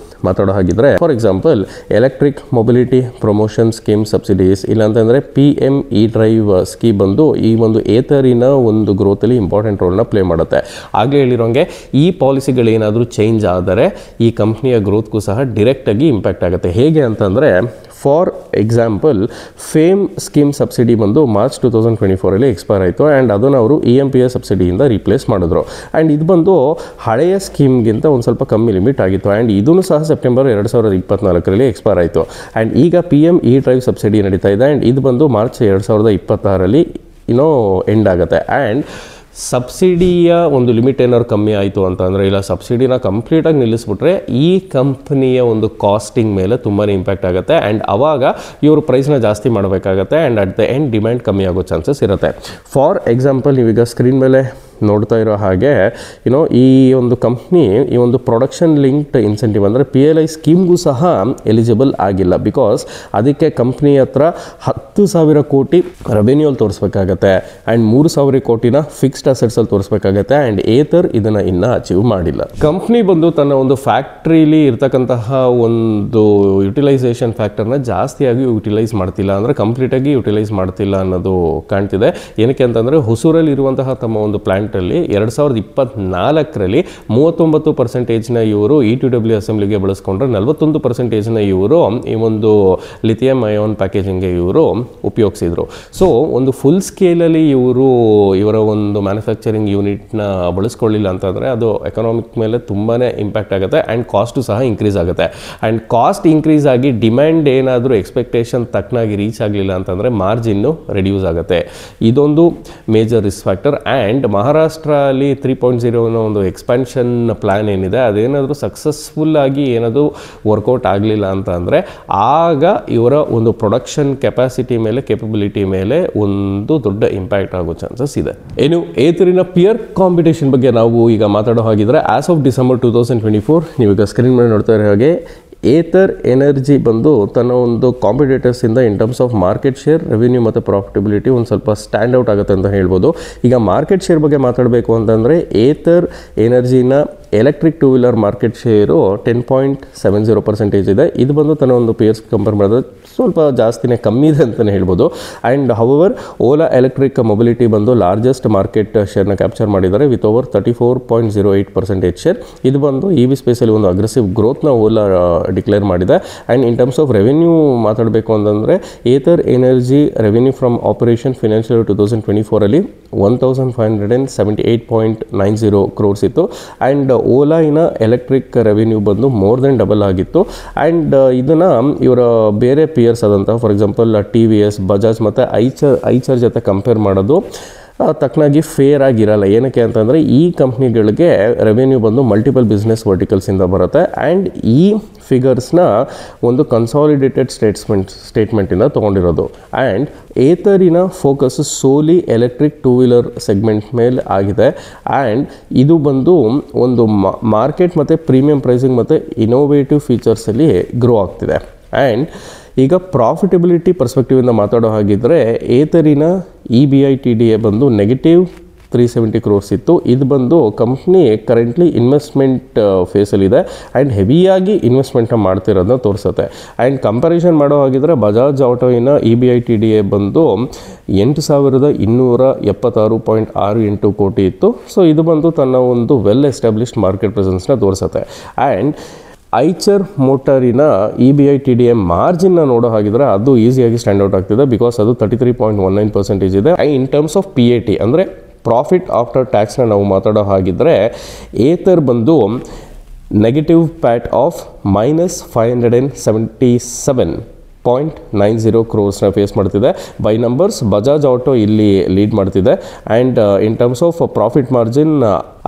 A: ಮಾತಾಡೋ ಹಾಗಿದ್ರೆ, for example electric mobility promotion scheme subsidies, ಇಲ್ಲಾಂತಂದರೆ PME ಡ್ರೈವ್ ಸ್ಕೀಮ್ ಬಂದು ಈ ಒಂದು ಏತರಿನ ಒಂದು ಗ್ರೋತಲ್ಲಿ ಇಂಪಾರ್ಟೆಂಟ್ ರೋಲ್ನ ಪ್ಲೇ ಮಾಡುತ್ತೆ. ಆಗಲೇ ಹೇಳಿರೋಂಗೆ ಈ ಪಾಲಿಸಿಗಳೇನಾದರೂ ಚೇಂಜ್ ಆದರೆ ಈ ಕಂಪ್ನಿಯ ಗ್ರೋತ್ಗೂ ಸಹ ಡೈರೆಕ್ಟಾಗಿ ಇಂಪ್ಯಾಕ್ಟ್ ಆಗುತ್ತೆ. ಹೇಗೆ ಅಂತಂದರೆ, for example fame scheme subsidy ಬಂದು ಮಾರ್ಚ್ 2024 ಎಕ್ಸ್ಪೈರ್ ಆಯಿತು. ಆ್ಯಂಡ್ ಅದನ್ನು ಅವರು EMPS ಸಬ್ಸಿಡಿಯಿಂದ ರೀಪ್ಲೇಸ್ ಮಾಡಿದ್ರು. ಆ್ಯಂಡ್ ಇದು ಬಂದು ಹಳೆಯ ಸ್ಕೀಮ್ಗಿಂತ ಒಂದು ಸ್ವಲ್ಪ ಕಮ್ಮಿ ಲಿಮಿಟ್ ಆಗಿತ್ತು. ಆ್ಯಂಡ್ ಇದೂ ಸಹ ಸೆಪ್ಟೆಂಬರ್ 2024 ಎಕ್ಸ್ಪೈರ್ ಆಯಿತು. ಆ್ಯಂಡ್ ಈಗ PME ಡ್ರೈವ್ ಸಬ್ಸಿಡಿ ನಡೀತಾ ಇದೆ. ಆ್ಯಂಡ್ ಇದು ಬಂದು ಮಾರ್ಚ್ 2026 ಎಂಡ್ ಆಗುತ್ತೆ. ಆ್ಯಂಡ್ ಸಬ್ಸಿಡಿಯ ಒಂದು ಲಿಮಿಟ್ ಏನಾದ್ರು ಕಮ್ಮಿ ಆಯಿತು ಅಂತಂದರೆ, ಇಲ್ಲ ಸಬ್ಸಿಡಿನ ಕಂಪ್ಲೀಟಾಗಿ ನಿಲ್ಲಿಸ್ಬಿಟ್ರೆ ಈ ಕಂಪ್ನಿಯ ಒಂದು ಕಾಸ್ಟಿಂಗ್ ಮೇಲೆ ತುಂಬಾ ಇಂಪ್ಯಾಕ್ಟ್ ಆಗುತ್ತೆ. ಆ್ಯಂಡ್ ಆವಾಗ ಇವರು ಪ್ರೈಸ್ನ ಜಾಸ್ತಿ ಮಾಡಬೇಕಾಗತ್ತೆ. And at the end demand ಕಮ್ಮಿ ಆಗೋ ಚಾನ್ಸಸ್ ಇರುತ್ತೆ. ಫಾರ್ ಎಕ್ಸಾಂಪಲ್ ನೀವೀಗ ಸ್ಕ್ರೀನ್ ಮೇಲೆ ನೋಡ್ತಾ ಇರೋ ಹಾಗೆ ಈ ಒಂದು ಕಂಪ್ನಿ ಈ ಒಂದು ಪ್ರೊಡಕ್ಷನ್ ಲಿಂಕ್ಡ್ ಇನ್ಸೆಂಟಿವ್ ಅಂದರೆ PLI ಸ್ಕೀಮ್ಗೂ ಸಹ ಎಲಿಜಿಬಲ್ ಆಗಿಲ್ಲ. ಬಿಕಾಸ್ ಅದಕ್ಕೆ ಕಂಪ್ನಿ ಹತ್ರ 10,000 ಕೋಟಿ ರೆವೆನ್ಯೂಲ್ಲಿ ತೋರಿಸ್ಬೇಕಾಗತ್ತೆ. ಆ್ಯಂಡ್ 3,000 ಕೋಟಿನ ಫಿಕ್ಸ್ಡ್ ಅಸೆಟ್ಸಲ್ಲಿ ತೋರಿಸ್ಬೇಕಾಗತ್ತೆ. ಆ್ಯಂಡ್ ಏತರ್ ಇದನ್ನು ಇನ್ನೂ ಅಚೀವ್ ಮಾಡಿಲ್ಲ. ಕಂಪ್ನಿ ಬಂದು ತನ್ನ ಒಂದು ಫ್ಯಾಕ್ಟ್ರಿಲಿ ಇರ್ತಕ್ಕಂತಹ ಒಂದು ಯುಟಿಲೈಸೇಷನ್ ಫ್ಯಾಕ್ಟರ್ನ ಜಾಸ್ತಿಯಾಗಿ ಯುಟಿಲೈಸ್ ಮಾಡ್ತಿಲ್ಲ, ಅಂದರೆ ಕಂಪ್ಲೀಟಾಗಿ ಯುಟಿಲೈಸ್ ಮಾಡ್ತಿಲ್ಲ ಅನ್ನೋದು ಕಾಣ್ತಿದೆ. ಏನಕ್ಕೆ ಅಂತಂದರೆ, ಹೊಸೂರಲ್ಲಿ ಇರುವಂತಹ ತಮ್ಮ ಒಂದು ಪ್ಲಾಂಟ್ 2024 39% ಇವರು E2W ಅಸೆಂಬ್ಲಿಗೆ ಬಳಸ್ಕೊಂಡ್ರೆ 41% ಇವರು ಈ ಒಂದು ಲಿಥಿಯಂ ಅಯಾನ್ ಪ್ಯಾಕೇಜಿಂಗ್ಗೆ ಇವರು ಉಪಯೋಗಿಸಿದ್ರು. ಸೊ ಒಂದು ಫುಲ್ ಸ್ಕೇಲಲ್ಲಿ ಇವರ ಒಂದು ಮ್ಯಾನುಫ್ಯಾಕ್ಚರಿಂಗ್ ಯೂನಿಟ್ನ ಬಳಸ್ಕೊಳ್ಳಿಲ್ಲ ಅಂತಂದರೆ ಅದು ಎಕನಾಮಿಕ್ ಮೇಲೆ ತುಂಬಾ ಇಂಪ್ಯಾಕ್ಟ್ ಆಗುತ್ತೆ. ಆ್ಯಂಡ್ ಕಾಸ್ಟು ಸಹ ಇನ್ಕ್ರೀಸ್ ಆಗುತ್ತೆ. ಆ್ಯಂಡ್ ಕಾಸ್ಟ್ ಇನ್ಕ್ರೀಸ್ ಆಗಿ ಡಿಮ್ಯಾಂಡ್ ಏನಾದರೂ ಎಕ್ಸ್ಪೆಕ್ಟೇಷನ್ ತಕ್ಕನಾಗಿ ರೀಚ್ ಆಗಲಿಲ್ಲ ಅಂತಂದರೆ ಮಾರ್ಜಿನ್ನು ರೆಡ್ಯೂಸ್ ಆಗುತ್ತೆ. ಇದೊಂದು ಮೇಜರ್ ರಿಸ್ಕ್ ಫ್ಯಾಕ್ಟರ್. ಆ್ಯಂಡ್ ಮಹಾರಾಷ್ಟ್ರಲ್ಲಿ 3.0 ಒಂದು ಎಕ್ಸ್ಪ್ಯಾನ್ಷನ್ ಪ್ಲ್ಯಾನ್ ಏನಿದೆ ಅದೇನಾದರೂ ಸಕ್ಸಸ್ಫುಲ್ ಆಗಿ ಏನಾದರೂ ವರ್ಕೌಟ್ ಆಗಲಿಲ್ಲ ಅಂತ ಅಂದರೆ ಆಗ ಇವರ ಒಂದು ಪ್ರೊಡಕ್ಷನ್ ಕೆಪಾಸಿಟಿ ಮೇಲೆ, ಕೇಪಬಿಲಿಟಿ ಮೇಲೆ ಒಂದು ದೊಡ್ಡ ಇಂಪ್ಯಾಕ್ಟ್ ಆಗೋ ಚಾನ್ಸಸ್ ಇದೆ. ಏನು ಏತರಿನ ಪಿಯರ್ ಕಾಂಪಿಟೇಷನ್ ಬಗ್ಗೆ ನಾವು ಈಗ ಮಾತಾಡೋ ಹಾಗಿದ್ರೆ, ಆಸ್ ಆಫ್ ಡಿಸೆಂಬರ್ 2024 ನೀವೀಗ ಸ್ಕ್ರೀನ್ ಮೇಲೆ ನೋಡ್ತಾ ಇರೋ ಹಾಗೆ ಏತರ್ ಎನರ್ಜಿ ಬಂದು ತನ್ನ ಒಂದು ಕಾಂಪಿಟೇಟರ್ಸಿಂದ in terms of market share, revenue ಮತ್ತು ಪ್ರಾಫಿಟಬಿಲಿಟಿ ಒಂದು ಸ್ವಲ್ಪ ಸ್ಟ್ಯಾಂಡ್ ಔಟ್ ಆಗುತ್ತೆ ಅಂತ ಹೇಳ್ಬೋದು. ಈಗ ಮಾರ್ಕೆಟ್ ಶೇರ್ ಬಗ್ಗೆ ಮಾತಾಡಬೇಕು ಅಂತಂದರೆ, ಏತರ್ ಎನರ್ಜಿನ electric two wheeler market share 10.70% ಇದೆ. ಇದು ಬಂದು ತನ್ನ ಒಂದು ಪೇರ್ಸ್ ಕಂಪೇರ್ ಮಾಡಿದ್ರೆ ಸ್ವಲ್ಪ ಜಾಸ್ತಿನೇ ಕಮ್ಮಿ ಇದೆ ಅಂತಲೇ ಹೇಳ್ಬೋದು. And hour Ola electric mobility ಬಂದು ಲಾರ್ಜೆಸ್ಟ್ ಮಾರ್ಕೆಟ್ ಶೇರ್ನ ಕ್ಯಾಪ್ಚರ್ ಮಾಡಿದ್ದಾರೆ ವಿತ್ ಓವರ್ 34.08% ಶೇರ್. ಇದು ಬಂದು EV ಸ್ಪೇಸಲ್ಲಿ ಒಂದು ಅಗ್ರೆಸಿವ್ ಗ್ರೋತ್ನ ಓಲಾ ಡಿಕ್ಲೇರ್ ಮಾಡಿದೆ. And in terms of revenue ಮಾತಾಡಬೇಕು ಅಂತಂದರೆ, Ather energy revenue from operation financial 2024 1,578.90 crores ಇತ್ತು. ಆ್ಯಂಡ್ ಓಲಾಯಿನ ಎಲೆಕ್ಟ್ರಿಕ್ ರೆವೆನ್ಯೂ ಬಂದು ಮೋರ್ ದೆನ್ ಡಬಲ್ ಆಗಿತ್ತು. ಆ್ಯಂಡ್ ಇದನ್ನು ಇವರ ಬೇರೆ ಪಿಯರ್ಸ್ ಆದಂತಹ ಫಾರ್ ಎಕ್ಸಾಂಪಲ್ TVS, ಬಜಾಜ್ ಮತ್ತು ಐಚರ್ ಜೊತೆ ಕಂಪೇರ್ ಮಾಡೋದು ತಕ್ಕನಾಗಿ ಫೇರ್ ಆಗಿರಲ್ಲ. ಏನಕ್ಕೆ ಅಂತಂದರೆ ಈ ಕಂಪ್ನಿಗಳಿಗೆ ರೆವೆನ್ಯೂ ಬಂದು ಮಲ್ಟಿಪಲ್ ಬಿಸ್ನೆಸ್ ವರ್ಟಿಕಲ್ಸಿಂದ ಬರುತ್ತೆ. ಆ್ಯಂಡ್ ಈ ಫಿಗರ್ಸ್ನ ಒಂದು ಕನ್ಸಾಲಿಡೇಟೆಡ್ ಸ್ಟೇಟ್ಮೆಂಟಿಂದ ತೊಗೊಂಡಿರೋದು. ಆ್ಯಂಡ್ ಏತರಿನ focus solely electric two wheeler segment ಮೇಲೆ ಆಗಿದೆ. ಆ್ಯಂಡ್ ಇದು ಬಂದು ಒಂದು ಮಾರ್ಕೆಟ್ ಮತ್ತು ಪ್ರೀಮಿಯಂ ಪ್ರೈಸಿಂಗ್ ಮತ್ತು ಇನೋವೇಟಿವ್ ಫೀಚರ್ಸಲ್ಲಿ ಗ್ರೋ ಆಗ್ತಿದೆ. ಆ್ಯಂಡ್ ಈಗ ಪ್ರಾಫಿಟಬಿಲಿಟಿ ಪರ್ಸ್ಪೆಕ್ಟಿವಿಂದ ಮಾತಾಡೋ ಹಾಗಿದ್ರೆ, ಏತರಿನ EBITDA ಬಂದು -370 crores ಇತ್ತು. ಇದು ಬಂದು ಕಂಪ್ನಿ ಕರೆಂಟ್ಲಿ ಇನ್ವೆಸ್ಟ್ಮೆಂಟ್ ಫೇಸಲ್ಲಿದೆ ಆ್ಯಂಡ್ ಹೆವಿಯಾಗಿ ಇನ್ವೆಸ್ಟ್ಮೆಂಟ್ನ ಮಾಡ್ತಿರೋದನ್ನ ತೋರಿಸುತ್ತೆ. ಆ್ಯಂಡ್ ಕಂಪ್ಯಾರಿಸನ್ ಮಾಡೋ ಹಾಗಿದ್ರೆ ಬಜಾಜ್ ಆಟೋಯಿನ EBITDA ಬಂದು 8,276.68 ಕೋಟಿ ಇತ್ತು. ಸೊ ಇದು ಬಂದು ತನ್ನ ಒಂದು ವೆಲ್ ಎಸ್ಟಾಬ್ಲಿಷ್ಡ್ ಮಾರ್ಕೆಟ್ ಪ್ರೆಸೆನ್ಸ್ನ ತೋರಿಸುತ್ತೆ. ಆ್ಯಂಡ್ ಐಚರ್ ಮೋಟರಿನ EBITDA ಮಾರ್ಜಿನ್ನ ನೋಡೋ ಹಾಗಿದ್ರೆ ಅದು ಈಸಿಯಾಗಿ ಸ್ಟ್ಯಾಂಡ್ ಔಟ್ ಆಗ್ತಿದೆ. ಬಿಕಾಸ್ ಅದು 33.19% ಇದೆ. ಇನ್ ಟರ್ಮ್ಸ್ ಆಫ್ PAT ಅಂದರೆ ಪ್ರಾಫಿಟ್ ಆಫ್ಟರ್ ಟ್ಯಾಕ್ಸ್ನ ನಾವು ಮಾತಾಡೋ ಹಾಗಿದ್ರೆ, ಏತರ್ ಬಂದು ನೆಗೆಟಿವ್ PAT ಆಫ್ -577 0.90 ಕ್ರೋರ್ಸ್ನ ಫೇಸ್ ಮಾಡ್ತಿದೆ. ಬೈ ನಂಬರ್ಸ್ ಬಜಾಜ್ ಆಟೋ ಇಲ್ಲಿ ಲೀಡ್ ಮಾಡ್ತಿದೆ. And in terms of profit margin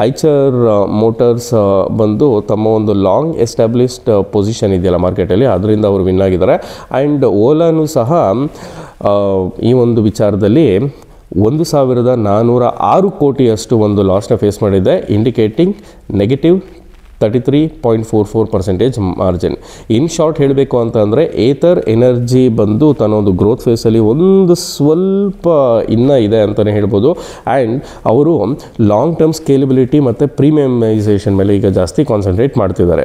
A: Eicher motors ಬಂದು ತಮ್ಮ ಒಂದು ಲಾಂಗ್ ಎಸ್ಟಾಬ್ಲಿಷ್ಡ್ ಪೊಸಿಷನ್ ಇದೆಯಲ್ಲ ಮಾರ್ಕೆಟಲ್ಲಿ, ಅದರಿಂದ ಅವರು ವಿನ್ ಆಗಿದ್ದಾರೆ. ಆ್ಯಂಡ್ ಓಲಾನು ಸಹ ಈ ಒಂದು ವಿಚಾರದಲ್ಲಿ 1,406 ಕೋಟಿಯಷ್ಟು ಒಂದು ಲಾಸ್ನ ಫೇಸ್ ಮಾಡಿದೆ, indicating negative 33.44% margin. In short ಹೇಳಬೇಕು ಅಂತಂದರೆ ಏತರ್ ಎನರ್ಜಿ ಬಂದು ತನ್ನ ಒಂದು ಗ್ರೋತ್ ಫೇಸಲ್ಲಿ ಒಂದು ಸ್ವಲ್ಪ ಇನ್ನೂ ಇದೆ ಅಂತಲೇ ಹೇಳ್ಬೋದು. ಆ್ಯಂಡ್ ಅವರು ಲಾಂಗ್ ಟರ್ಮ್ ಸ್ಕೇಲಬಿಲಿಟಿ ಮತ್ತು ಪ್ರೀಮಿಯಮೈಸೇಷನ್ ಮೇಲೆ ಈಗ ಜಾಸ್ತಿ ಕಾನ್ಸಂಟ್ರೇಟ್ ಮಾಡ್ತಿದ್ದಾರೆ.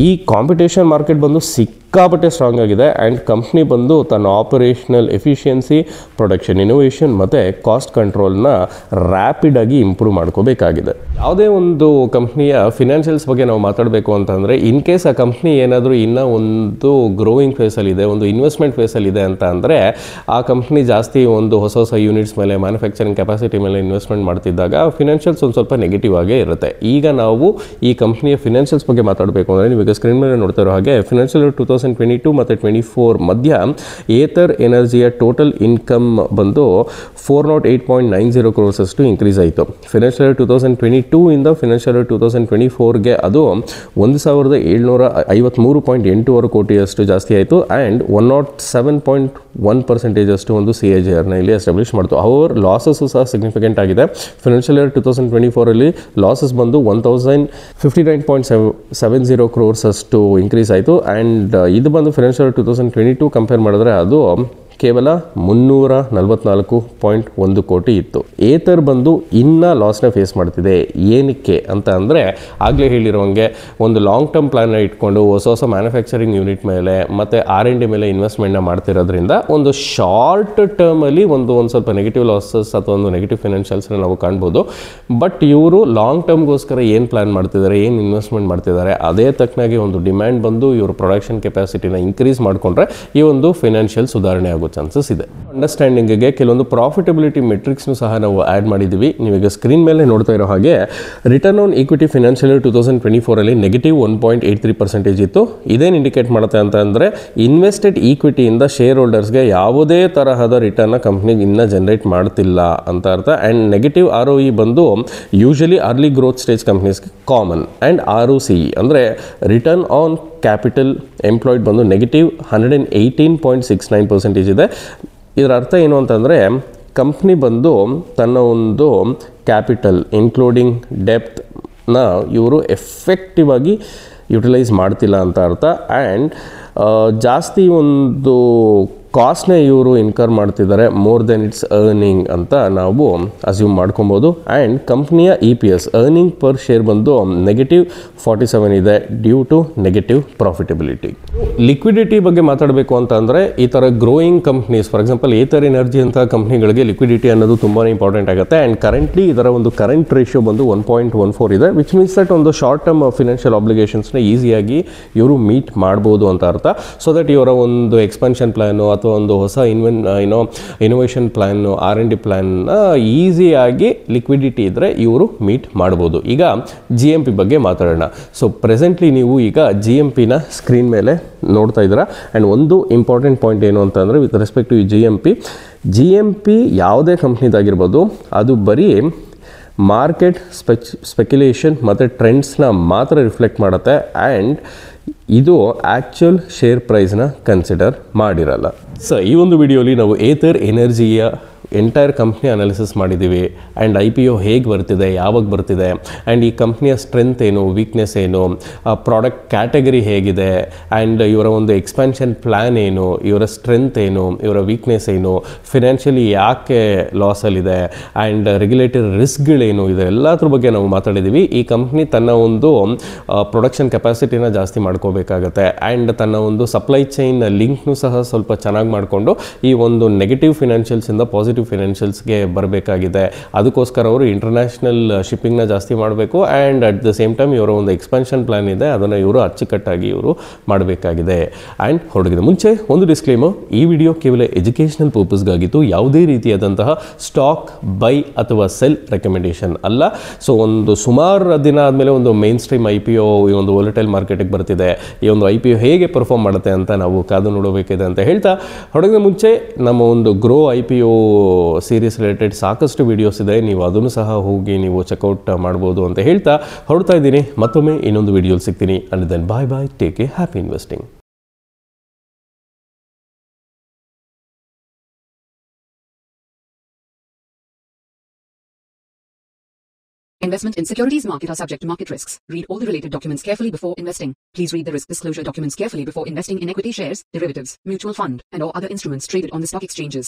A: ಈ ಕಾಂಪಿಟೇಷನ್ ಮಾರ್ಕೆಟ್ ಬಂದು ಸಿಕ್ಕಾಪಟ್ಟೆ ಸ್ಟ್ರಾಂಗ್ ಆಗಿದೆ. ಆ್ಯಂಡ್ ಕಂಪ್ನಿ ಬಂದು ತನ್ನ ಆಪರೇಷನಲ್ ಎಫಿಷಿಯನ್ಸಿ, ಪ್ರೊಡಕ್ಷನ್ ಇನೋವೇಷನ್ ಮತ್ತು ಕಾಸ್ಟ್ ಕಂಟ್ರೋಲ್ನ ರ್ಯಾಪಿಡಾಗಿ ಇಂಪ್ರೂವ್ ಮಾಡ್ಕೋಬೇಕಾಗಿದೆ. ಯಾವುದೇ ಒಂದು ಕಂಪ್ನಿಯ ಫಿನಾನ್ಷಿಯಲ್ಸ್ ಬಗ್ಗೆ ನಾವು ಮಾತಾಡಬೇಕು ಅಂತಂದರೆ, ಇನ್ ಕೇಸ್ ಆ ಕಂಪ್ನಿ ಏನಾದರೂ ಇನ್ನೂ ಒಂದು ಗ್ರೋಯಿಂಗ್ ಫೇಸಲ್ಲಿದೆ, ಒಂದು ಇನ್ವೆಸ್ಟ್ಮೆಂಟ್ ಫೇಸಲ್ಲಿದೆ ಅಂತ ಅಂದರೆ, ಆ ಕಂಪ್ನಿ ಜಾಸ್ತಿ ಒಂದು ಹೊಸ ಹೊಸ ಯೂನಿಟ್ಸ್ ಮೇಲೆ, ಮ್ಯಾನುಫ್ಯಾಕ್ಚರಿಂಗ್ ಕೆಪಾಸಿಟಿ ಮೇಲೆ ಇನ್ವೆಸ್ಟ್ಮೆಂಟ್ ಮಾಡ್ತಿದ್ದಾಗ ಫಿನಾನ್ಷಿಯಲ್ಸ್ ಒಂದು ಸ್ವಲ್ಪ ನೆಗೆಟಿವ್ ಆಗೇ ಇರುತ್ತೆ. ಈಗ ನಾವು ಈ ಕಂಪ್ನಿಯ ಫಿನಾನ್ಷಿಯಲ್ಸ್ ಬಗ್ಗೆ ಮಾತಾಡಬೇಕು ಅಂದರೆ, ನೀವೀಗ ಸ್ಕ್ರೀನ್ ಮೇಲೆ ನೋಡ್ತಾ ಇರೋ ಹಾಗೆ ಫಿನಾನ್ಷಿಯಲ್ 2022 ಮತ್ತು 2024 ಮಧ್ಯ ಏತರ್ ಎನರ್ಜಿಯ ಟೋಟಲ್ ಇನ್ಕಮ್ ಬಂದು 408.90 ಕ್ರೋರ್ಸ್ ಅಷ್ಟು ಇನ್ಕ್ರೀಸ್ ಆಯಿತು. ಫಿನಾನ್ಷಿಯಲ್ 2022 ಇಂದ ಫಿನಾನ್ಷಿಯಲ್ 2024ಗೆ ಅದು 1,753.86 ಕೋಟಿಯಷ್ಟು ಜಾಸ್ತಿ ಆಯಿತು. ಆ್ಯಂಡ್ 107.1% ಅಷ್ಟು ಒಂದು CAGRನ ಇಲ್ಲಿ ಎಸ್ಟಾಬ್ಲಿಷ್ ಮಾಡ್ತು. ಅವರ್ ಲಾಸಸ್ಸು ಸಹ ಸಿಗ್ನಿಫಿಕೆಂಟ್ ಆಗಿದೆ. ಫಿನಾನ್ಷಿಯಲ್ ಇಯರ್ 2024ಅಲ್ಲಿ ಲಾಸಸ್ ಬಂದು 1,059.70 ಕ್ರೋರ್ಸ್ ಅಷ್ಟು ಇನ್ಕ್ರೀಸ್ ಆಯಿತು. ಆ್ಯಂಡ್ ಇದು ಬಂದು ಫಿನಾನ್ಷಿಯಲ್ 2022 ಕಂಪೇರ್ ಮಾಡಿದ್ರೆ ಅದು ಕೇವಲ 344.1 ಕೋಟಿ ಇತ್ತು. ಏತರ್ ಬಂದು ಇನ್ನೂ ಲಾಸ್ನ ಫೇಸ್ ಮಾಡ್ತಿದೆ. ಏನಕ್ಕೆ ಅಂತ ಅಂದರೆ, ಆಗಲೇ ಹೇಳಿರೋಂಗೆ ಒಂದು ಲಾಂಗ್ ಟರ್ಮ್ ಪ್ಲಾನ್ನ ಇಟ್ಕೊಂಡು ಹೊಸ ಹೊಸ ಮ್ಯಾನುಫ್ಯಾಕ್ಚರಿಂಗ್ ಯೂನಿಟ್ ಮೇಲೆ ಮತ್ತು R&D ಮೇಲೆ ಇನ್ವೆಸ್ಟ್ಮೆಂಟ್ನ ಮಾಡ್ತಿರೋದ್ರಿಂದ ಒಂದು ಶಾರ್ಟ್ ಟರ್ಮಲ್ಲಿ ಒಂದು ಸ್ವಲ್ಪ ನೆಗೆಟಿವ್ ಲಾಸಸ್ ಅಥವಾ ಒಂದು ನೆಗೆಟಿವ್ ಫಿನಾನ್ಷಿಯಲ್ಸ್ನ ನಾವು ಕಾಣ್ಬೋದು. ಬಟ್ ಇವರು ಲಾಂಗ್ ಟರ್ಮ್ಗೋಸ್ಕರ ಏನು ಪ್ಲ್ಯಾನ್ ಮಾಡ್ತಿದ್ದಾರೆ, ಏನು ಇನ್ವೆಸ್ಟ್ಮೆಂಟ್ ಮಾಡ್ತಿದ್ದಾರೆ, ಅದೇ ತಕ್ಕನಾಗಿ ಒಂದು ಡಿಮ್ಯಾಂಡ್ ಬಂದು ಇವರು ಪ್ರೊಡಕ್ಷನ್ ಕೆಪಾಸಿಟಿನ ಇನ್ಕ್ರೀಸ್ ಮಾಡಿಕೊಂಡ್ರೆ ಈ ಒಂದು ಫಿನಾನ್ಷಿಯಲ್ ಸುಧಾರಣೆ ಆಗುತ್ತೆ ಚಾನ್ಸಸ್ ಇದೆ. ಅಂಡರ್ಸ್ಟ್ಯಾಂಡಿಂಗ್ಗೆ ಕೆಲವೊಂದು ಪ್ರಾಫಿಟಬಿಲಿಟಿ ಮೆಟ್ರಿಕ್ಸ್ನು ಸಹ ನಾವು ಆ್ಯಡ್ ಮಾಡಿದ್ದೀವಿ. ನೀವೀಗ ಸ್ಕ್ರೀನ್ ಮೇಲೆ ನೋಡ್ತಾ ಇರೋ ಹಾಗೆ ರಿಟರ್ನ್ ಆನ್ ಈಕ್ವಿಟಿ ಫಿನಾನ್ಷಿಯಲ್ 2024ಅಲ್ಲಿ ನೆಗೆಟಿವ್ 1.83% ಇತ್ತು. ಇದೇನು ಇಂಡಿಕೇಟ್ ಮಾಡುತ್ತೆ ಅಂತ ಅಂದರೆ, ಇನ್ವೆಸ್ಟೆಡ್ ಈಕ್ವಿಟಿಯಿಂದ ಶೇರ್ ಹೋಲ್ಡರ್ಸ್ಗೆ ಯಾವುದೇ ತರಹದ ರಿಟರ್ನ್ನ ಕಂಪ್ನಿಗೆ ಇನ್ನೂ ಜನರೇಟ್ ಮಾಡ್ತಿಲ್ಲ ಅಂತ ಅರ್ಥ. ಆ್ಯಂಡ್ ನೆಗೆಟಿವ್ ROE ಬಂದು ಯೂಶಲಿ ಅರ್ಲಿ ಗ್ರೋತ್ ಸ್ಟೇಜ್ ಕಂಪ್ನೀಸ್ಗೆ ಕಾಮನ್. ಆ್ಯಂಡ್ ROCE ಅಂದರೆ ರಿಟರ್ನ್ ಆನ್ ಕ್ಯಾಪಿಟಲ್ ಎಂಪ್ಲಾಯ್ಡ್ ಬಂದು ನೆಗೆಟಿವ್ 118.69% ಇದೆ. ಇದರ ಅರ್ಥ ಏನು ಅಂತಂದರೆ, ಕಂಪ್ನಿ ಬಂದು ತನ್ನ ಒಂದು ಕ್ಯಾಪಿಟಲ್ ಇನ್ಕ್ಲೂಡಿಂಗ್ ಡೆಪ್ತ್ನ ಇವರು ಎಫೆಕ್ಟಿವ್ ಆಗಿ ಯುಟಿಲೈಸ್ ಮಾಡ್ತಿಲ್ಲ ಅಂತ ಅರ್ಥ. ಆ್ಯಂಡ್ ಜಾಸ್ತಿ ಒಂದು ಕಾಸ್ಟ್ನೇ ಇವರು ಇನ್ಕರ್ ಮಾಡ್ತಿದ್ದಾರೆ ಮೋರ್ ದೆನ್ ಇಟ್ಸ್ ಅರ್ನಿಂಗ್ ಅಂತ ನಾವು ಅಸ್ಯೂಮ್ ಮಾಡ್ಕೊಬೋದು. ಆ್ಯಂಡ್ ಕಂಪ್ನಿಯ EPS ಅರ್ನಿಂಗ್ ಪರ್ ಶೇರ್ ಬಂದು ನೆಗೆಟಿವ್ 47 ಇದೆ due to negative profitability. Liquidity ಬಗ್ಗೆ ಮಾತಾಡಬೇಕು ಅಂತ ಅಂದರೆ, ಈ ಥರ growing companies, for example Ather Energy ಅಂತ ಕಂಪ್ನಿಗಳಿಗೆ ಲಿಕ್ವಿಡಿಟಿ ಅನ್ನೋದು ತುಂಬಾ ಇಂಪಾರ್ಟೆಂಟ್ ಆಗುತ್ತೆ. ಆ್ಯಂಡ್ ಕರೆಂಟ್ಲಿ ಇದರ ಒಂದು ಕರೆಂಟ್ ರೇಷಿಯೋ ಬಂದು 1.14 ಇದೆ, ವಿಚ್ ಮೀನ್ಸ್ ದಟ್ ಒಂದು ಶಾರ್ಟ್ ಟರ್ಮ್ ಫಿನಾನ್ಷಿಯಲ್ ಆಬ್ಲಿಗೇಷನ್ಸ್ನ ಈಸಿಯಾಗಿ ಇವರು ಮೀಟ್ ಮಾಡ್ಬೋದು ಅಂತ ಅರ್ಥ. ಸೊ ದಟ್ ಇವರ ಒಂದು ಎಕ್ಸ್ಪಾನ್ಷನ್ ಪ್ಲ್ಯಾನು ಅಥವಾ ಒಂದು ಹೊಸ ಇನೋವೇಷನ್ ಪ್ಲ್ಯಾನು, R&D ಪ್ಲ್ಯಾನ್ನ ಈಸಿಯಾಗಿ ಲಿಕ್ವಿಡಿಟಿ ಇದ್ದರೆ ಇವರು ಮೀಟ್ ಮಾಡ್ಬೋದು. ಈಗ GMP ಬಗ್ಗೆ ಮಾತಾಡೋಣ. ಸೊ ಪ್ರೆಸೆಂಟ್ಲಿ ನೀವು ಈಗ GMPನ ಸ್ಕ್ರೀನ್ ಮೇಲೆ ನೋಡ್ತಾ ಇದ್ದೀರಾ. ಆ್ಯಂಡ್ ಒಂದು ಇಂಪಾರ್ಟೆಂಟ್ ಪಾಯಿಂಟ್ ಏನು ಅಂತಂದರೆ, ವಿತ್ ರೆಸ್ಪೆಕ್ಟ್ ಟು GMP ಯಾವುದೇ ಕಂಪ್ನಿದಾಗಿರ್ಬೋದು, ಅದು ಬರೀ ಮಾರ್ಕೆಟ್ ಸ್ಪೆಕ್ಯುಲೇಷನ್ ಮತ್ತು ಟ್ರೆಂಡ್ಸ್ನ ಮಾತ್ರ ರಿಫ್ಲೆಕ್ಟ್ ಮಾಡುತ್ತೆ. ಆ್ಯಂಡ್ ಇದು ಆ್ಯಕ್ಚುಯಲ್ ಶೇರ್ ಪ್ರೈಸ್ನ ಕನ್ಸಿಡರ್ ಮಾಡಿರಲ್ಲ. ಸೊ ಈ ಒಂದು ವಿಡಿಯೋಲಿ ನಾವು ಏತರ್ ಎನರ್ಜಿಯ ಎಂಟೈರ್ ಕಂಪ್ನಿ ಅನಾಲಿಸಿಸ್ ಮಾಡಿದ್ದೀವಿ. ಆ್ಯಂಡ್ IPO ಹೇಗೆ ಬರ್ತಿದೆ, ಯಾವಾಗ ಬರ್ತಿದೆ, ಆ್ಯಂಡ್ ಈ ಕಂಪ್ನಿಯ ಸ್ಟ್ರೆಂತ್ ಏನು, ವೀಕ್ನೆಸ್ ಏನು, ಪ್ರಾಡಕ್ಟ್ ಕ್ಯಾಟಗರಿ ಹೇಗಿದೆ, ಆ್ಯಂಡ್ ಇವರ ಒಂದು ಎಕ್ಸ್ಪ್ಯಾನ್ಷನ್ ಪ್ಲ್ಯಾನ್ ಏನು, ಇವರ ಸ್ಟ್ರೆಂತ್ ಏನು, ಇವರ ವೀಕ್ನೆಸ್ ಏನು, ಫಿನಾನ್ಷಿಯಲಿ ಯಾಕೆ ಲಾಸಲ್ಲಿದೆ, ಆ್ಯಂಡ್ ರೆಗ್ಯುಲೇಟರಿ ರಿಸ್ಕ್ಗಳೇನು, ಇದೆಲ್ಲದ್ರ ಬಗ್ಗೆ ನಾವು ಮಾತಾಡಿದ್ದೀವಿ. ಈ ಕಂಪ್ನಿ ತನ್ನ ಒಂದು ಪ್ರೊಡಕ್ಷನ್ ಕೆಪಾಸಿಟಿನ ಜಾಸ್ತಿ ಮಾಡ್ಕೋಬೇಕಾಗತ್ತೆ. ಆ್ಯಂಡ್ ತನ್ನ ಒಂದು ಸಪ್ಲೈ ಚೈನ್ ಲಿಂಕ್ನು ಸಹ ಸ್ವಲ್ಪ ಚೆನ್ನಾಗಿ ಮಾಡಿಕೊಂಡು ಈ ಒಂದು ನೆಗೆಟಿವ್ ಫಿನಾನ್ಷಿಯಲ್ಸಿಂದ ಪಾಸಿಟಿವ್ ಪಾಸಿಟಿವ್ ಫಿನಾನ್ಷಿಯಲ್ಸ್ಗೆ ಬರಬೇಕಾಗಿದೆ. ಅದಕ್ಕೋಸ್ಕರ ಅವರು ಇಂಟರ್ನ್ಯಾಷನಲ್ ಶಿಪ್ಪಿಂಗ್ನ ಜಾಸ್ತಿ ಮಾಡಬೇಕು and at the same time ಇವರ ಒಂದು ಎಕ್ಸ್ಪಾನ್ಷನ್ ಪ್ಲಾನ್ ಇದೆ, ಅದನ್ನು ಇವರು ಅಚ್ಚುಕಟ್ಟಾಗಿ ಇವರು ಮಾಡಬೇಕಾಗಿದೆ. ಆ್ಯಂಡ್ ಹೊರಡಿದ ಮುಂಚೆ ಒಂದು ಡಿಸ್ಕ್ಲೇಮರ್, ಈ ವಿಡಿಯೋ ಕೇವಲ ಎಜುಕೇಷನಲ್ ಪರ್ಪಸ್ಗಾಗಿತ್ತು, ಯಾವುದೇ ರೀತಿಯಾದಂತಹ ಸ್ಟಾಕ್ ಬೈ ಅಥವಾ ಸೆಲ್ ರೆಕಮೆಂಡೇಶನ್ ಅಲ್ಲ. ಸೊ ಒಂದು ಸುಮಾರು ದಿನ ಆದಮೇಲೆ ಒಂದು ಮೇನ್ ಸ್ಟ್ರೀಮ್ IPO ಈ ಒಂದು ವೊಲಟೈಲ್ ಮಾರ್ಕೆಟಿಗೆ ಬರ್ತಿದೆ. ಈ ಒಂದು IPO ಹೇಗೆ ಪರ್ಫಾರ್ಮ್ ಮಾಡುತ್ತೆ ಅಂತ ನಾವು ಕಾದು ನೋಡಬೇಕಿದೆ ಅಂತ ಹೇಳ್ತಾ, ಹೊರಡಿದ ಮುಂಚೆ ನಮ್ಮ ಒಂದು ಗ್ರೋ IPO ಸೀರೀಸ್ ರಿಲೇಟೆಡ್ ಸಾಕಷ್ಟು ವಿಡಿಯೋಸ್ ಇದೆ, ನೀವು ಅದನ್ನು ಸಹ ಹೋಗಿ ನೀವು ಚೆಕ್ಔಟ್ ಮಾಡ್ಬೋದು ಅಂತ ಹೇಳ್ತಾ ಹೊರಡ್ತಾ ಇದ್ದೀನಿ. ಮತ್ತೊಮ್ಮೆ ಇನ್ನೊಂದು ವಿಡಿಯೋಲಿ ಸಿಗ್ತೀನಿ. And then bye bye, take a happy investing.
B: Investment in securities market are subject to market risks. Read all the related documents carefully before investing. Please read the risk disclosure documents carefully before investing in equity shares, derivatives, mutual fund, and or other instruments traded on the stock exchanges.